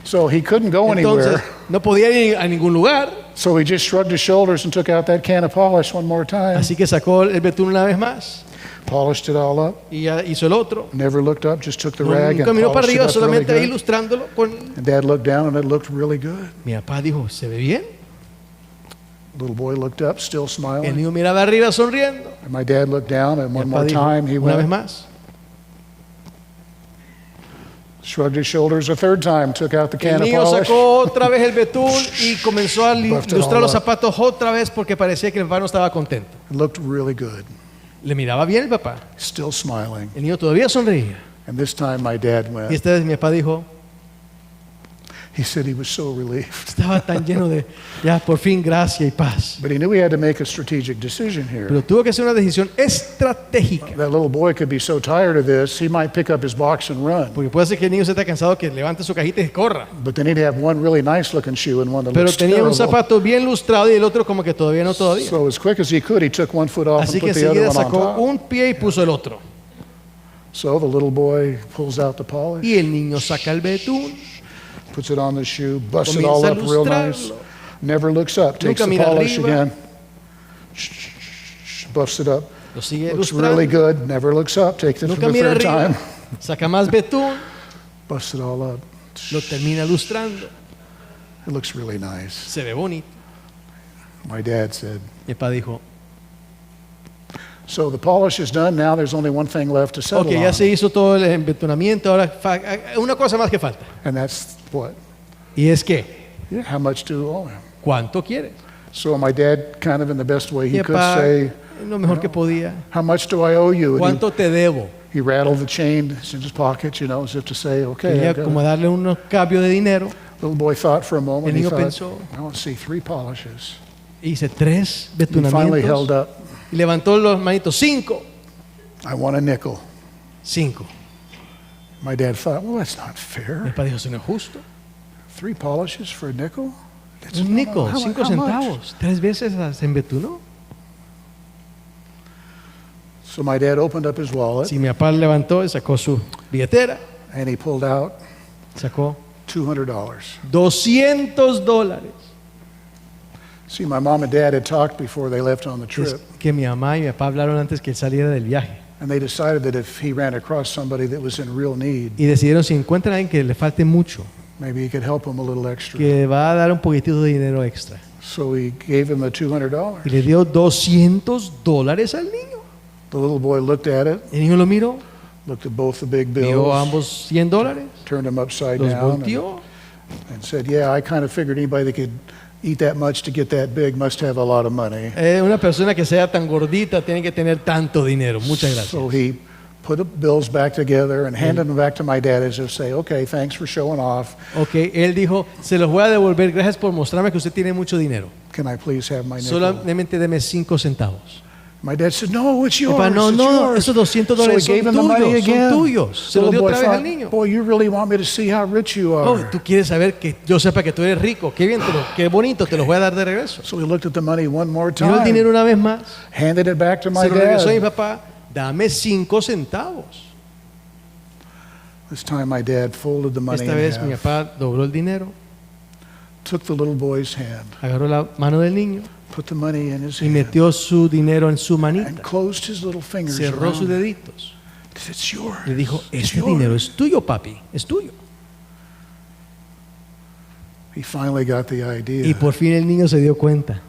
So he couldn't go Entonces, anywhere. no podía ir a ningún lugar. So he just shrugged his shoulders and took out that can of polish one more time. Así que sacó el betún una vez más. Polished it all up. Y ya hizo el otro. Never looked up, just took the rag Nunca and miró para polished it arriba, up really solamente ahí good. ilustrándolo. Con... And Dad looked down and it looked really good. Mi papá dijo, ¿se ve bien? Little boy looked up, still El smiling. niño miraba arriba sonriendo. And my dad looked down and Mi one papá more dijo, time he una vez went, más. shrugged his shoulders a third time, took out the El can of niño polish. sacó otra vez el betún y comenzó a Buffed it ilustrar all los up. zapatos otra vez porque parecía que el papá no estaba contento. It looked really good. Le miraba bien el papá. Still smiling. El niño todavía sonreía. And this time my dad Y went. esta vez mi papá dijo, He said he was so relieved. estaba tan lleno de, ya por fin, gracia y paz. But he knew he had to make a strategic decision here. Pero tuvo que hacer una decisión estratégica. That little boy could be so tired of this, he might pick up his box and run. Porque puede ser que el niño se esté cansado que levante su cajita y corra. But then he'd have one really nice looking shoe and one that Pero looks tenía un terrible. zapato bien lustrado y el otro como que todavía no todavía. So as quick as he could, he took one foot off Así and que put the other enseguida one on sacó top. un pie y puso el otro. So the little boy pulls out the polish, Y el niño saca el betún, puts it on the shoe, busts it all comienza a up real nice, lustrarlo. never looks up, takes Nunca the mira polish arriba. again, buffs it up, Lo sigue looks lustrando. really good, never looks up, takes it for Nunca the mira third arriba. time, Saca más betún, busts it all up. lo termina lustrando. It looks really nice. Se ve bonito. My dad said, Mi papá dijo, so the polish is done, now there's only one thing left to settle ok, ya on. se hizo todo el embetunamiento, ahora una cosa más que falta. And that's what? Y es que, How much to owe him? ¿cuánto quieres? So my dad, kind of in the best way he Mi could papá, say, lo mejor que podía. How much do I owe you? And ¿Cuánto te debo? he rattled the chain in his pocket, as if to say, okay. Quería I've got como it. darle unos cambios de dinero. Little boy thought for a moment. El He niño thought, pensó. I want to see 3 polishes. Hice 3 He finally held betunamientos. up. Y levantó los manitos. 5. I want a nickel. 5. My dad thought, well, that's not Mi fair. papá dijo, eso no es justo. 3 polishes for a nickel? It's- Un nickel, how- 5 how much? centavos. 3 veces se embetunó. So my dad opened up his wallet Si mi papá levantó, sacó su billetera, and he pulled out sacó $200. $200. See, my mom and dad had talked before they left on the Es trip, que mi mamá y mi papá hablaron antes que él saliera del viaje. and they decided that if he ran across somebody that was in real need, Y decidieron si encuentran a alguien que le falte mucho, maybe he could help him a little extra. que va a dar un poquitito de dinero extra. So he gave him the Y $200. le dio $200 al niño. The little boy looked at it, El niño lo miró, looked at both the big vio bills, ambos $100, turned them upside los down, volteó. and said, yeah, I kind of figured anybody that could eat that much to get that big must have a lot of money. Una persona que sea tan gordita tiene que tener tanto dinero. Muchas gracias. So he put the bills back together and handed them back to my dad as if to say, okay, thanks for showing off. Ok, él dijo, se los voy a devolver, gracias por mostrarme que usted tiene mucho dinero. Can I please have my nickel? Solamente deme 5 centavos. My dad said, no, it's yours. Papá, no, it's no, yours. esos $200 So he son gave him the money tuyos, again. son tuyos. Se The los dio little boy otra vez al thought, niño. boy, you really want me to see how rich you Oh, are. tú quieres saber que yo sepa que tú eres rico. Qué bien, qué bonito, te los voy a dar de regreso. So he looked at the money one more Dio el dinero time, una vez más, handed it back to my se lo regresó a mi dad. papá, dame 5 centavos. This time my dad folded the money Esta in vez mi half, papá dobló el dinero, took the little boy's hand, agarró la mano del niño put the money in his y hand, metió su dinero en su and manita, closed his little fingers cerró sus around it. deditos. He said, it's yours. Le dijo, It's este yours." dinero es tuyo, papi, es tuyo. He finally got the idea Y por fin el niño se dio cuenta,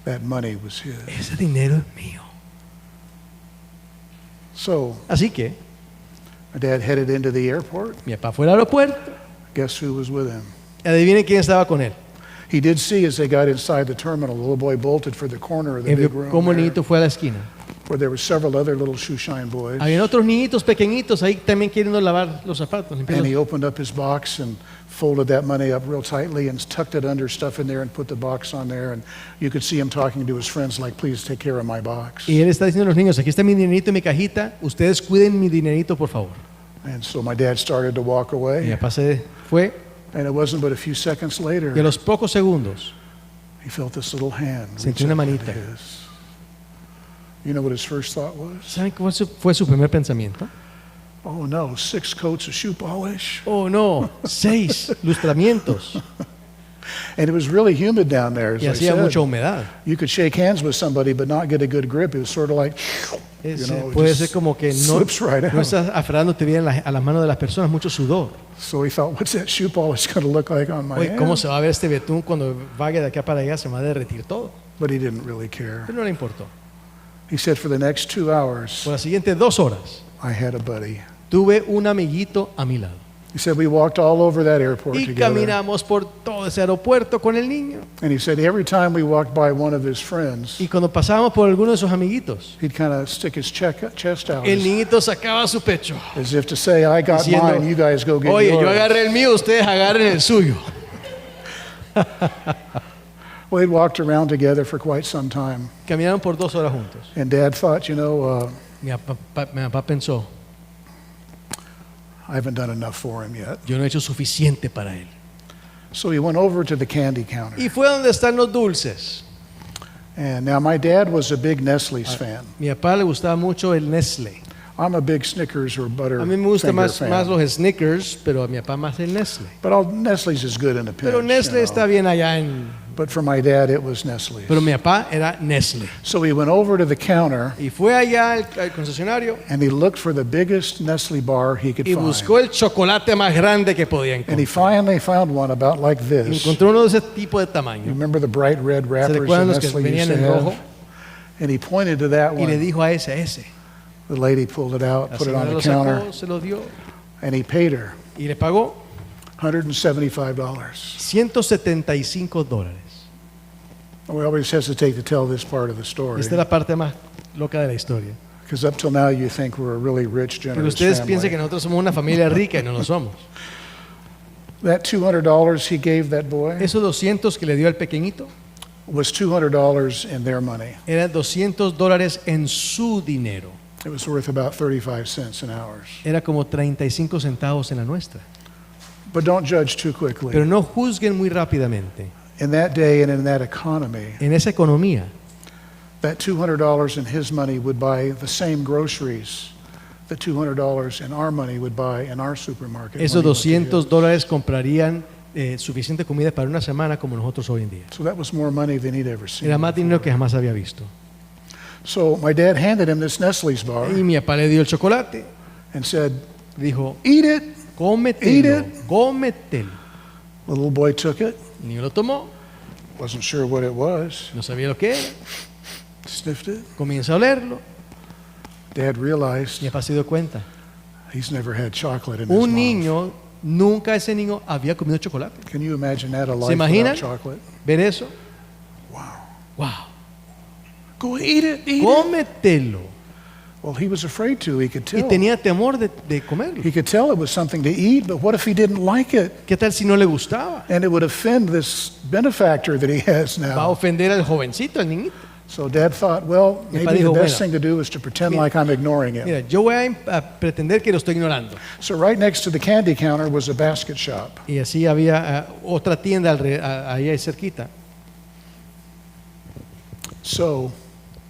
that money was his. ese dinero es mío. So Así que my dad headed into the airport. mi papá fue al aeropuerto, Guess who was with him? adivinen quién estaba con él. He did see as they got inside the terminal, the little boy bolted for the corner of the Él big vio room cómo el there, niñito fue a la esquina. where there were several other little shoeshine boys. Habían otros niñitos pequeñitos ahí también queriendo lavar los zapatos, limpiar And he los- opened up his box and folded that money up real tightly and tucked it under stuff in there and put the box on there. And you could see him talking to his friends like, please take care of my box. Y él está diciendo a los niños, aquí está mi dinerito en mi cajita, ustedes cuiden mi dinerito, por favor. And so my dad started to walk Mi away. papá se fue And it wasn't but a few seconds y a later, los pocos segundos he felt this little hand Sintió reach una out into manita. his. You know what his first thought was? ¿saben cuál fue su primer pensamiento? Oh no, 6 coats of shoe polish. Oh no, 6 lustramientos And it was really humid down there, as y I hacía said. mucha humedad. You could shake hands with somebody but not get a good grip. It was sort of like, you know, it Puede just ser como que no, slips right no out. estás aferrándote bien a las manos de las personas, mucho sudor. So he thought, what's that shoe polish going to look like on my Oye, ¿cómo hand? se va a ver este betún cuando vague de acá para allá? Se va a derretir todo. But he didn't really care. Pero no le importó. He said, for the next 2 hours, Por las siguientes 2 horas I had a buddy. tuve un amiguito a mi lado. He said, we walked all over that airport Y together. caminamos por todo ese aeropuerto con el niño. And he said, every time we walked by one of his friends, Y cuando pasábamos por alguno de sus amiguitos, he'd kind of stick his chest out el as, niñito sacaba su pecho. as if to say, I got Diciendo, mine, you guys go get Oye, yo yours. agarré el mío, ustedes agarren el suyo. Well, they'd walked around together for quite some time. Caminaron por 2 horas juntos. And Dad thought, you know, Mi papá pensó, I haven't done enough for him yet. yo no he hecho suficiente para él. So he went over to the candy counter. Y fue donde están los dulces. And now my dad was a big Nestle's fan. Mi papá le gustaba mucho el Nestle. I'm a big Snickers or A mí me gusta Butterfinger más fan. los Snickers, pero a mi papá más el Nestle. But Nestle's is good in a pinch. Pero Nestle you know. está bien allá en... But for my dad, it was Nestle's. Pero mi papá era Nestle. So he went over to the counter Y fue allá al concesionario and he looked for the biggest Nestle bar he could y find. buscó el chocolate más grande que podía And he encontrar. finally found one about like Y this. You encontró uno de ese tipo de tamaño. remember the bright red ¿Se wrappers that recuerdan los que Nestle used venían to en have? rojo? And he pointed to that Y le one. dijo a ese. The lady pulled it out, La put it on señora the lo counter, sacó, se lo dio and he paid her y le pagó $175. $175. We always hesitate to tell this part of the story. Esta es la parte más loca de la historia. Because up till now you think we're a really rich, Porque generous ustedes piensan que family. nosotros somos una familia rica y no lo somos. That $200 he gave that boy Esos 200 que le dio al pequeñito was $200 in their money. eran $200 en su dinero. It was worth about 35 cents in ours. Era como 35 centavos en la nuestra. But don't judge too Pero quickly. no juzguen muy rápidamente. In that day and in that economy, En esa economía, that $200 in his money would buy the same groceries that $200 in our money would buy in our supermarket. esos when he went to his. $200 comprarían suficiente comida para una semana como nosotros hoy en día. So that was more money than he'd ever seen. Era más dinero que jamás había visto. So my dad handed him this Nestle's bar Y mi papá le dio el chocolate. and said, Dijo, "Eat it." cómetelo, Eat cómetelo. The little boy took it, El niño lo tomó, wasn't sure what it was, no sabía lo que era, sniffed it. comienza a olerlo. Dad Mi realized papá se dio cuenta. he's never had chocolate in his Un mouth. niño, nunca ese niño había comido chocolate. Can you imagine that, a life imaginan? without chocolate? ¿Ver eso? Wow. ¡Wow! Go eat it, eat it. Cómetelo. Well, he was afraid to. He could Y tell. tenía temor de comerlo. He could tell it was something to eat, but what if he didn't like it? ¿Qué tal si no le gustaba? And it would offend this benefactor that he has Va a now. ofender al jovencito, al niñito. So Dad thought, well, Mi papá maybe the dijo, best bueno, thing to do is to pretend mira, like I'm ignoring him. Mira, yo voy a pretender que lo estoy ignorando. So right next to the candy counter was a basket shop. Y así había otra tienda ahí cerquita. So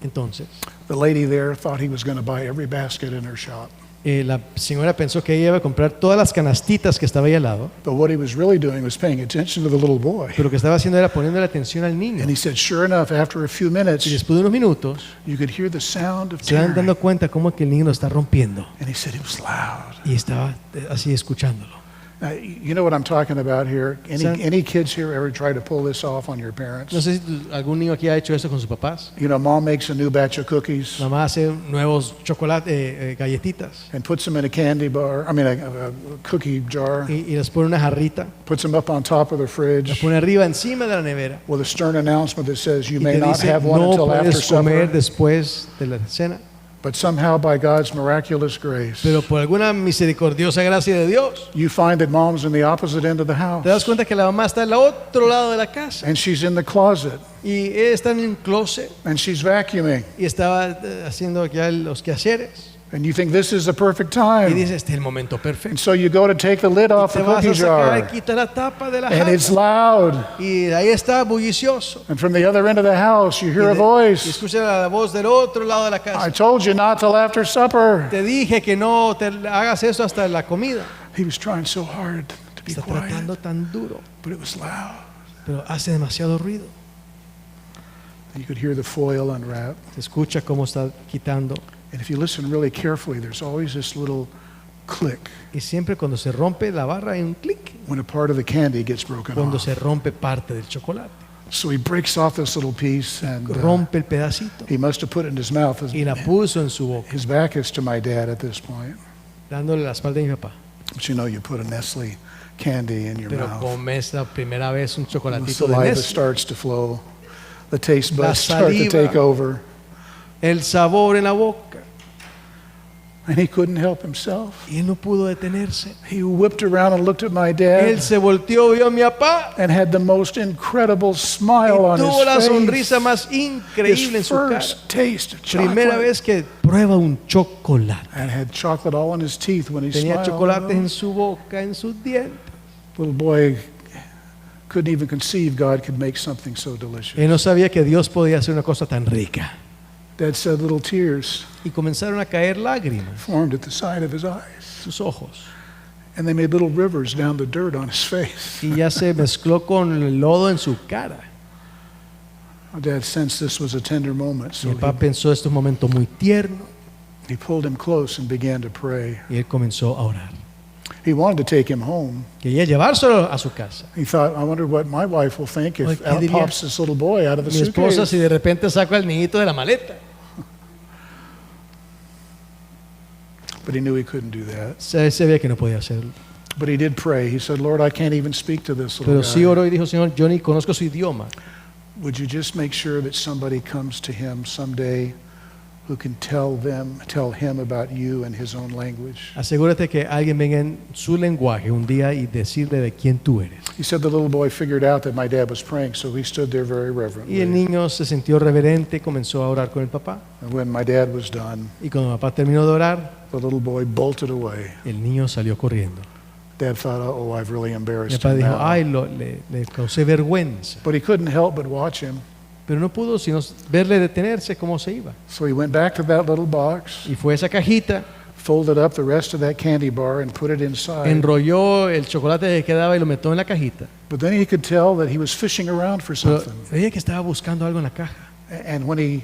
Entonces, the lady there thought he was going to buy every basket in her shop. la señora pensó que ella iba a comprar todas las canastitas que estaba ahí al lado, But what he was really doing was paying attention to the little boy. pero lo que estaba haciendo era poniendo la atención al niño. And he said, sure enough, after a few minutes, Y después de unos minutos, you could hear the sound of se van tearing. dando cuenta cómo que el niño lo está rompiendo. And he said it was loud. Y estaba así escuchándolo. Now, you know what I'm talking about here? Son- Any kids here ever try to pull this off on your parents? No sé si algún niño aquí ha hecho eso con sus papás. You know, mom makes a new batch of cookies Mamá hace nuevos chocolates, galletitas, and puts them in a candy bar, a cookie jar, y les pone una jarrita, puts them up on top of the las fridge pone arriba encima de la nevera with a stern announcement that says you y may te not dice have one no until after puedes comer supper. después de la cena. But somehow, by God's miraculous grace, Pero por alguna misericordiosa gracia de Dios, you find that mom's in the opposite end of the te das house. cuenta que la mamá está al otro lado de la casa And she's in the closet y ella está en un closet and she's vacuuming. y estaba haciendo ya los quehaceres And you think this is the perfect y time. dice, este es el momento And perfecto. so you go to take the lid Y off te the vas cookie a sacar y jar. quita la tapa de la And it's jarra loud. y ahí está bullicioso. And from the other end of the house, you Y, hear a y voice. escucha la voz del otro lado de la I casa. told you not till after supper. Te dije que no te hagas eso hasta la comida. He was trying so hard to be Está quiet, tratando tan duro, but it was loud. pero hace demasiado ruido. You could hear the foil unwrap. Se escucha cómo está quitando. And if you listen really carefully, there's always this little click Y siempre cuando se rompe la barra hay un clic. when a part of the candy gets broken Cuando off. se rompe parte del chocolate. So he breaks off this little piece, and Rompe el pedacito he must have put it in his mouth. y la puso en su boca, His back is to my dad at this point. dándole la espalda a mi papá. But you know, you put a Nestle candy in your Pero mouth. comes la primera vez un The chocolatito de saliva Nestle. starts to flow. The taste La buds start to saliva. take over. El sabor en la boca. And he couldn't help himself. Y él no pudo detenerse. He whipped around and looked at my Él dad se volteó, vio a mi papá and had the most incredible y smile on tuvo la his face. sonrisa más increíble en His su cara. first taste of Primera chocolate. vez que prueba un chocolate. And had chocolate all in his teeth when he Tenía smiled. chocolate en su boca, en sus dientes. Little boy couldn't even conceive God could make something so delicious. Él no sabía que Dios podía hacer una cosa tan rica. Dad said little tears Y comenzaron a caer lágrimas formed at the side of his eyes. en sus ojos. And they made little rivers down the dirt on his face. Y ya se mezcló con el lodo en su cara. My dad sensed this was a tender moment, so Mi papá pensó esto es un momento muy tierno he pulled him close and began to pray. y él comenzó a orar. He wanted to take him home. Quería llevárselo a su casa. He thought, I wonder what my wife will think Oye, if ¿qué out diría pops this little boy out of the Mi esposa suitcase. si de repente saca al niñito de la maleta. But he knew he couldn't do that. Él sabía que no podía hacerlo. But he did pray. He said, Lord, I can't even speak to this little Pero sí guy. oró y dijo, Señor, yo ni conozco su idioma. Would you just make sure that somebody comes to him someday who can tell him about you in his own language. Asegúrate que alguien venga en su lenguaje un día y decirle de quién tú eres. He said the little boy figured out that my dad was praying, so he stood there very Y el reverently. niño se sintió reverente y comenzó a orar con el papá. And when my dad was done, Y cuando el papá terminó de orar, the little boy bolted away. el niño salió corriendo. Dad thought, oh, I've really Mi embarrassed papá him dijo, now. ay, le causé vergüenza. But he couldn't help but watch him. Pero no pudo sino verle detenerse cómo se iba. So he went back to that little box, Y fue a esa cajita, folded up the rest of that candy bar and put it inside. enrolló el chocolate que quedaba y lo metió en la cajita. But then he could tell that he was fishing around for Pero something. veía que estaba buscando algo en la caja. And when he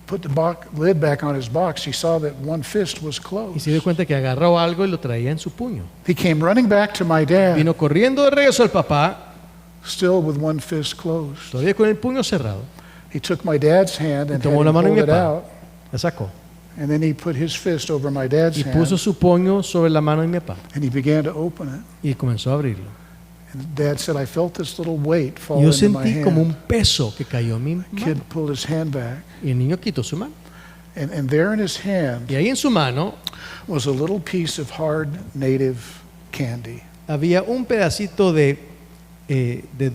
put the lid back on his box, he saw that one fist was Y closed. se dio cuenta que agarró algo y lo traía en su puño. He came running back to my dad, Vino corriendo de regreso al papá, still with one fist closed. todavía con el puño cerrado. He took my dad's hand and Tomó had la him mano de mi hold it papá. out, La sacó. and then he put his fist over my dad's Y puso hand, su puño sobre la mano de mi papá. and he began to open it. Y comenzó a abrirlo. And Dad said, I felt this little weight fall Y yo into my sentí como un hand. peso que cayó en mi mano. Kid pulled his hand back, Y el niño quitó su mano. and there in his hand Y ahí en su mano was a little piece of hard native candy. había un pedacito de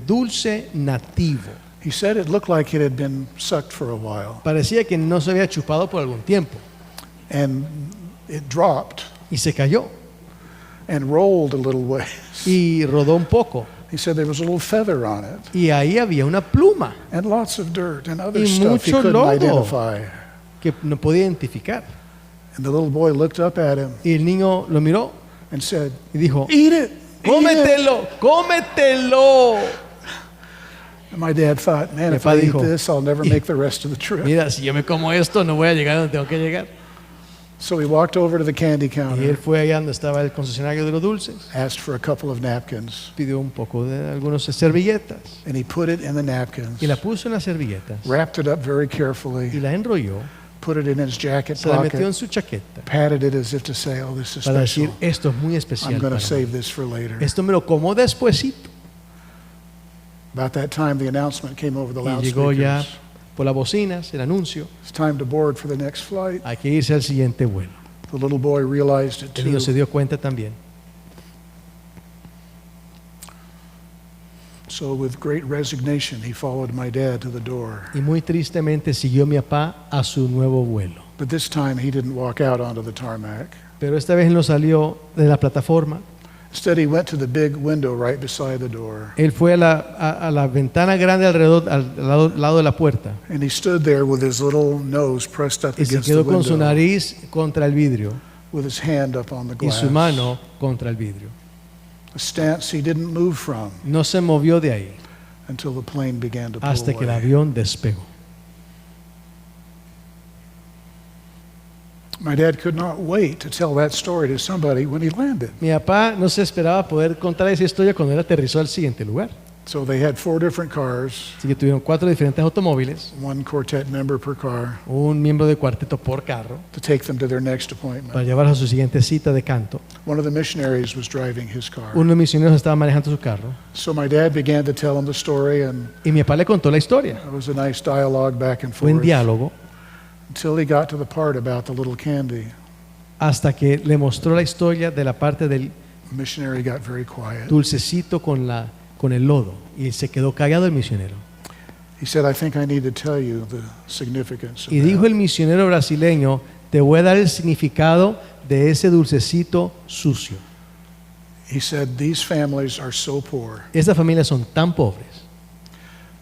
dulce nativo. He said it looked like it had been sucked for a while, Parecía que no se había chupado por algún tiempo. and it dropped Y se cayó. and rolled a little way. Y rodó un poco. He said there was a little feather on it, Y ahí había una pluma and lots of dirt and other Y stuff he mucho couldn't lodo. identify. que no podía identificar. And the little boy looked up at him Y el niño lo miró and said, y dijo, "Eat it! Eat it!" ¡cómetelo! ¡Cómetelo! And my dad thought, man, Mi if papá I eat dijo, this, I'll never make the rest of the trip. Mira, si yo me como esto, no voy a llegar donde tengo que llegar. So he walked over to the candy Y él counter, fue allá donde estaba el concesionario de los dulces, asked for a couple of napkins, pidió un poco de algunas servilletas and he put it in the napkins, y la puso en las servilletas wrapped it up very y carefully, la enrolló, put it in his jacket se la metió en pocket, su chaqueta patted it as if to say, oh, this is para decir, special. esto es muy I'm especial going para to save mí. this for later. Esto me lo como despuesito. About that time, the announcement came over the Y llegó ya loudspeakers. por las bocinas el anuncio, It's time to board for the next flight. hay que irse al siguiente vuelo. The little boy realized it El niño se too. dio cuenta también. So with great resignation, he followed my dad to the door. Y muy tristemente siguió a mi papá a su nuevo vuelo. But this time, he didn't walk out onto the tarmac. Pero esta vez él no salió de la plataforma. Instead, he went to the big window right beside the door. Él fue a la ventana grande alrededor, al lado de la puerta. And he stood there with his little nose pressed up Y se against the quedó con su window, nariz contra el vidrio with his hand up on the y glass. su mano contra el vidrio. A stance he didn't move from No se movió de ahí until the plane began to pull hasta que el away. avión despegó. My dad could not wait to tell that story to somebody when he landed. Mi papá no se esperaba poder contar esa historia cuando él aterrizó al siguiente lugar. So they had 4 different cars, Así que tuvieron 4 diferentes automóviles, one quartet member per car, un miembro de cuarteto por carro, to take them to their next para appointment. llevar a su siguiente cita de canto. One of the missionaries was driving his car. Uno de mis misioneros estaba manejando su carro So my dad began to tell him the story, and y mi papá le contó la historia. it was a nice dialogue back and Buen forth diálogo until he got to the part about the little candy. hasta que le mostró la historia de la parte del The missionary got very quiet. dulcecito con el lodo y se quedó callado el misionero. He said, I think I need to tell you the significance of Y dijo that. el misionero brasileño, te voy a dar el significado de ese dulcecito sucio. He said, these families are so poor Estas familias son tan pobres.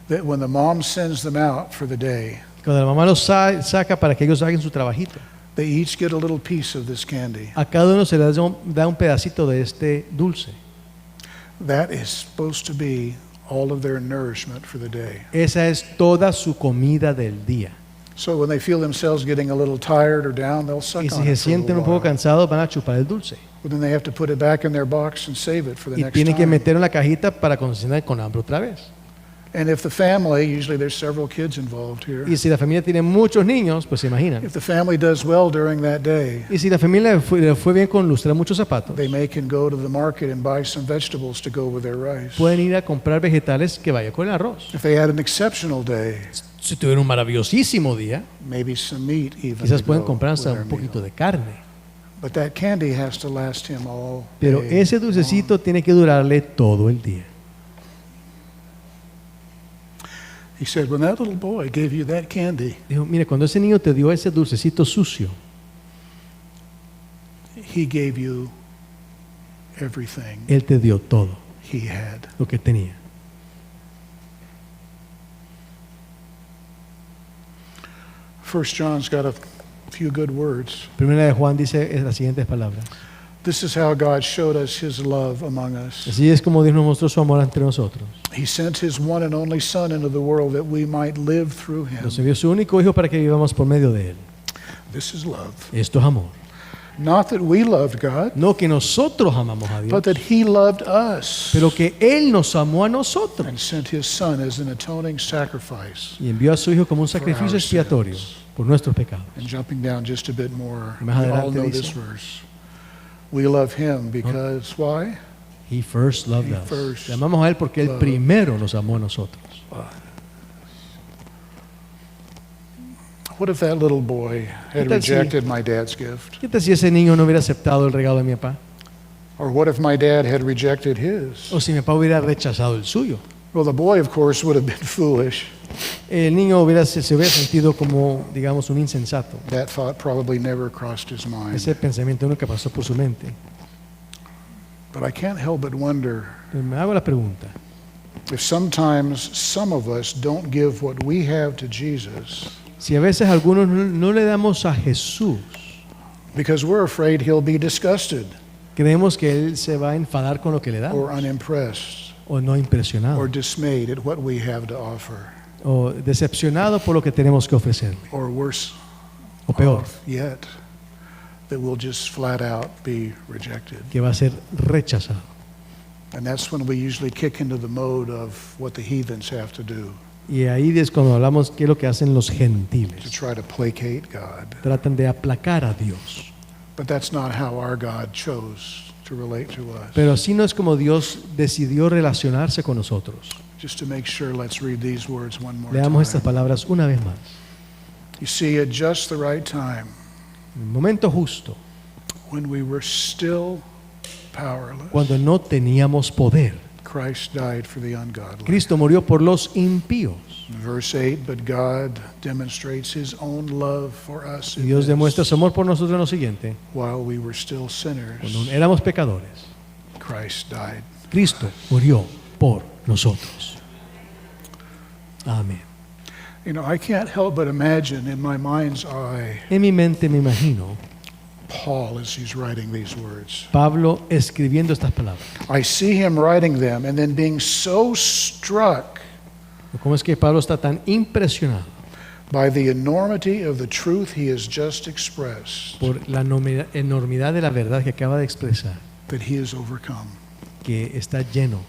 that when the mom sends them out for the day, Cuando la mamá los saca para que ellos hagan su trabajito, they each get a little piece of this candy. a cada uno se le da un pedacito de este dulce. That is supposed to be all of their nourishment for the day. Esa es toda su comida del día. So when they feel themselves getting a little tired or down, they'll suck Y si on se it for a sienten un little poco while. cansados, van a chupar el dulce. But then they have to put it back in their box and save it for the Y next tienen que time. meterlo en la cajita para cocinar con hambre otra vez. And if the family, usually there's several kids involved here, Y si la familia tiene muchos niños, pues se imaginan. if the family does well during that day, Y si la familia le fue bien con lustrar muchos zapatos, they may can go to the market and buy some vegetables to go with their rice. pueden ir a comprar vegetales que vaya con el arroz. If they had an exceptional day, Si tuvieron un maravillosísimo día, maybe some meat even. quizás to pueden go comprar with hasta their un poquito meal. de carne. But that candy has to last him all Pero day ese dulcecito tiene que durarle todo el día. He said, when that little boy gave you that candy, Dijo, mire, cuando ese niño te dio ese dulcecito sucio, he gave you everything él te dio todo he had. lo que tenía. First John's got a few good words. Primera de Juan dice las siguientes palabras. This is how God showed us his love among us. Así es como Dios nos mostró su amor entre nosotros. He sent his one and only Son into the world that we might live through him. Nos envió su único hijo para que vivamos por medio de él. This is love. Esto es amor. Not that we loved God, No que nosotros amamos a Dios, but that he loved us pero que él nos amó a nosotros and sent his Son as an atoning sacrifice. y envió a su hijo como un sacrificio expiatorio por nuestros pecados. And jumping down just a bit more, Y más we all adelante know dice, this verse. We love him because, why? He first loved He us. first Le amamos a él porque él loved primero nos amó a nosotros. What if that little boy had ¿Qué tal si- rejected my dad's gift? ¿Qué tal si ese niño no hubiera aceptado el regalo de mi papá? Or what if my dad had rejected his? O si mi papá hubiera rechazado el suyo. Well, the boy, of course, would have been foolish. El niño se hubiera sentido como, digamos, un insensato. That thought probably never crossed his mind. Ese pensamiento nunca pasó por su mente. But I can't help but wonder Pero me hago la pregunta. if sometimes some of us don't give what we have to Jesus Si a veces algunos no le damos a Jesús, because we're afraid he'll be disgusted creemos que Él se va a enfadar con lo que le or damos, unimpressed o no impresionado, or dismayed at what we have to offer, o decepcionado por lo que tenemos que ofrecerle, or worse o peor, yet, that we'll just flat out be rejected. que va a ser rechazado. And that's when we usually kick into the mode of what the heathens have to do Y ahí es cuando hablamos qué es lo que hacen los to gentiles. try to placate God. Tratan de aplacar a Dios. But that's not how our God chose to relate to us. Pero así no es como Dios decidió relacionarse con nosotros. Just to make sure, let's read these words one more Leamos estas time. palabras una vez más. You see, at just the right time, En el momento justo, when we were still powerless, cuando no teníamos poder, Christ died for the ungodly. Cristo murió por los impíos. Verse 8, but God demonstrates his own love for us Y in Dios demuestra this, su amor por nosotros en lo siguiente. while we were still sinners, Cuando éramos pecadores, Christ died. Cristo murió por nosotros. Amén. You know, I can't help but imagine in my mind's eye En mi mente me imagino Paul as he's writing these words. Pablo escribiendo estas palabras. I see him writing them and then being so struck ¿Cómo es que Pablo está tan impresionado by the enormity of the truth he has just expressed por la enormidad de la verdad que acaba de expresar, that he has overcome? que está lleno?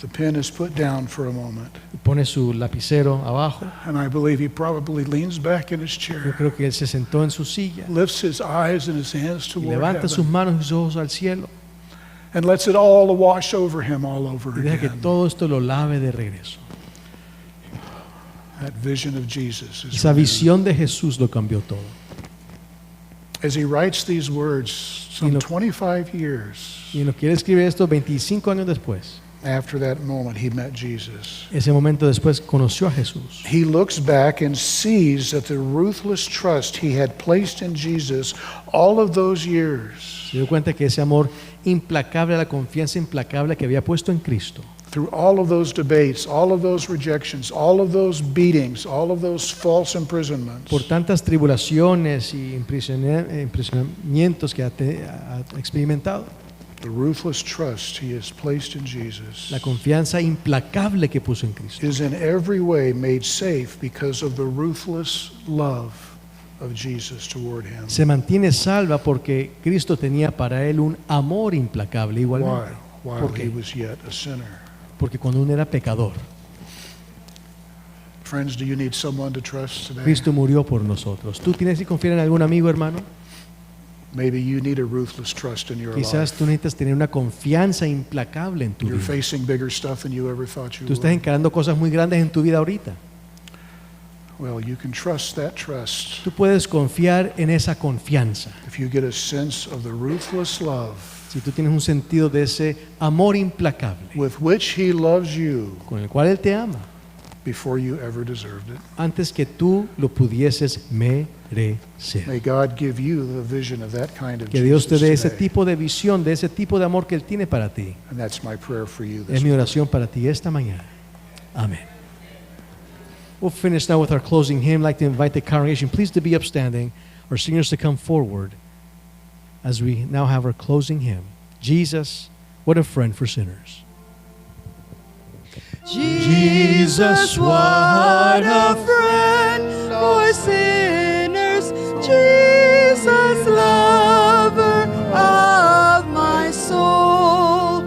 The pen is put down for a moment, Pone su lapicero abajo. and I believe he probably leans back in his Yo chair, creo que él se sentó en su silla lifts his eyes and his hands y toward levanta sus heaven, manos y sus ojos al cielo and lets it all wash over him all over y deja que again. todo esto lo lave de regreso. That vision of Jesus is Esa renewed. visión de Jesús lo cambió todo. As he writes these words, some Y lo- 25 years Y nos quiere escribir esto 25 años después. after that moment he met Jesus. Ese momento después conoció a Jesús. He looks back and sees that the ruthless trust he had placed in Jesus all of those years, Se dio cuenta que ese amor implacable, la confianza implacable que había puesto en Cristo, through all of those debates, all of those rejections, all of those beatings, all of those false imprisonments, por tantas tribulaciones y impresionamientos que ha experimentado, the ruthless trust he has placed in Jesus la confianza implacable que puso en Cristo, is in every way made safe because of the ruthless love of Jesus toward him. se mantiene salva porque Cristo tenía para él un amor implacable igualmente. While ¿Por qué? he was yet a sinner. Porque cuando uno era pecador, Friends, do you need someone to trust today? Cristo murió por nosotros. ¿Tú tienes que confiar en algún amigo, hermano? Maybe you need a ruthless trust in your Quizás life. tú necesitas tener una confianza implacable en tu You're vida. facing bigger stuff than you ever thought you Tú estás would. encarando cosas muy grandes en tu vida ahorita. Well, you can trust that trust Tú puedes confiar en esa confianza. if you get a sense of the ruthless love Si tú tienes un sentido de ese amor implacable with which He loves you con el cual Él te ama before you ever deserved it. antes que tú lo pudieses merecer. May God give you the vision of that kind of Que Dios te dé Jesus ese today. tipo de visión, de ese tipo de amor que Él tiene para ti. And that's my prayer for you Es this mi morning. oración para ti esta mañana. Amén. We'll finish now with our closing hymn. I'd like to invite the congregation, please, to be upstanding, our singers to come forward as we now have our closing hymn. Jesus, what a friend for sinners. Jesus, what a friend for sinners. Jesus, lover of my soul.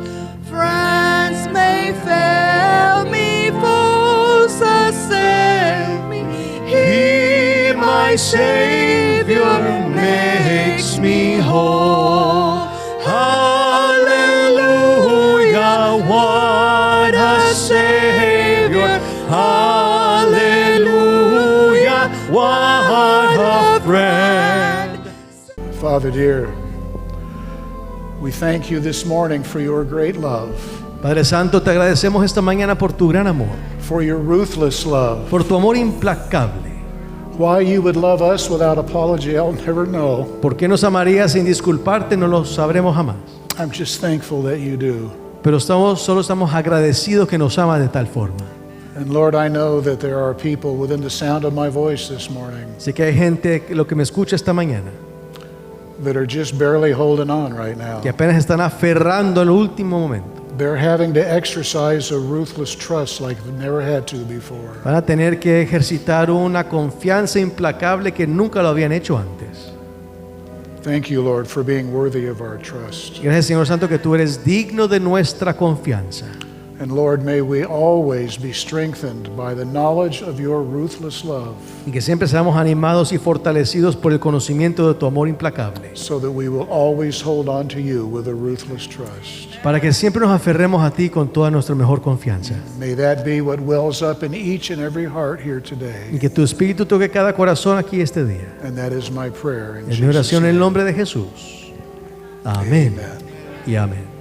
Friends may fail me, foes assail me. He, my Savior, makes me whole. Hallelujah, what a Savior. Hallelujah, what a friend. Father dear, we thank you this morning for your great love, Padre Santo, te agradecemos esta mañana por tu gran amor, for your ruthless love. por tu amor implacable. Why you would love us without apology, I'll never know. ¿Por qué nos amarías sin disculparte? No lo sabremos jamás. I'm just thankful that you do. Pero solo estamos agradecidos que nos amas de tal forma. And Lord, I know that there are people within the sound of my voice this morning Sé que hay gente que lo que me escucha esta mañana that are just barely holding on right now. que apenas están aferrando en el último momento. They're having to exercise a ruthless trust like they've never had to before. Van a tener que ejercitar una confianza implacable que nunca lo habían hecho antes. Thank you, Lord, for being worthy of our trust. Gracias, Señor Santo, que tú eres digno de nuestra confianza. And Lord, may we always be strengthened by the knowledge of your ruthless love, Y que siempre seamos animados y fortalecidos por el conocimiento de tu amor implacable. so that we will always hold on to you with a ruthless trust. Para que siempre nos aferremos a ti con toda nuestra mejor confianza. May that be what wells up in each and every heart here Y today. que tu espíritu toque cada corazón aquí este día. And that is my prayer in Es mi Jesus' oración en el name. nombre de Jesús. Amén Amen. y amén.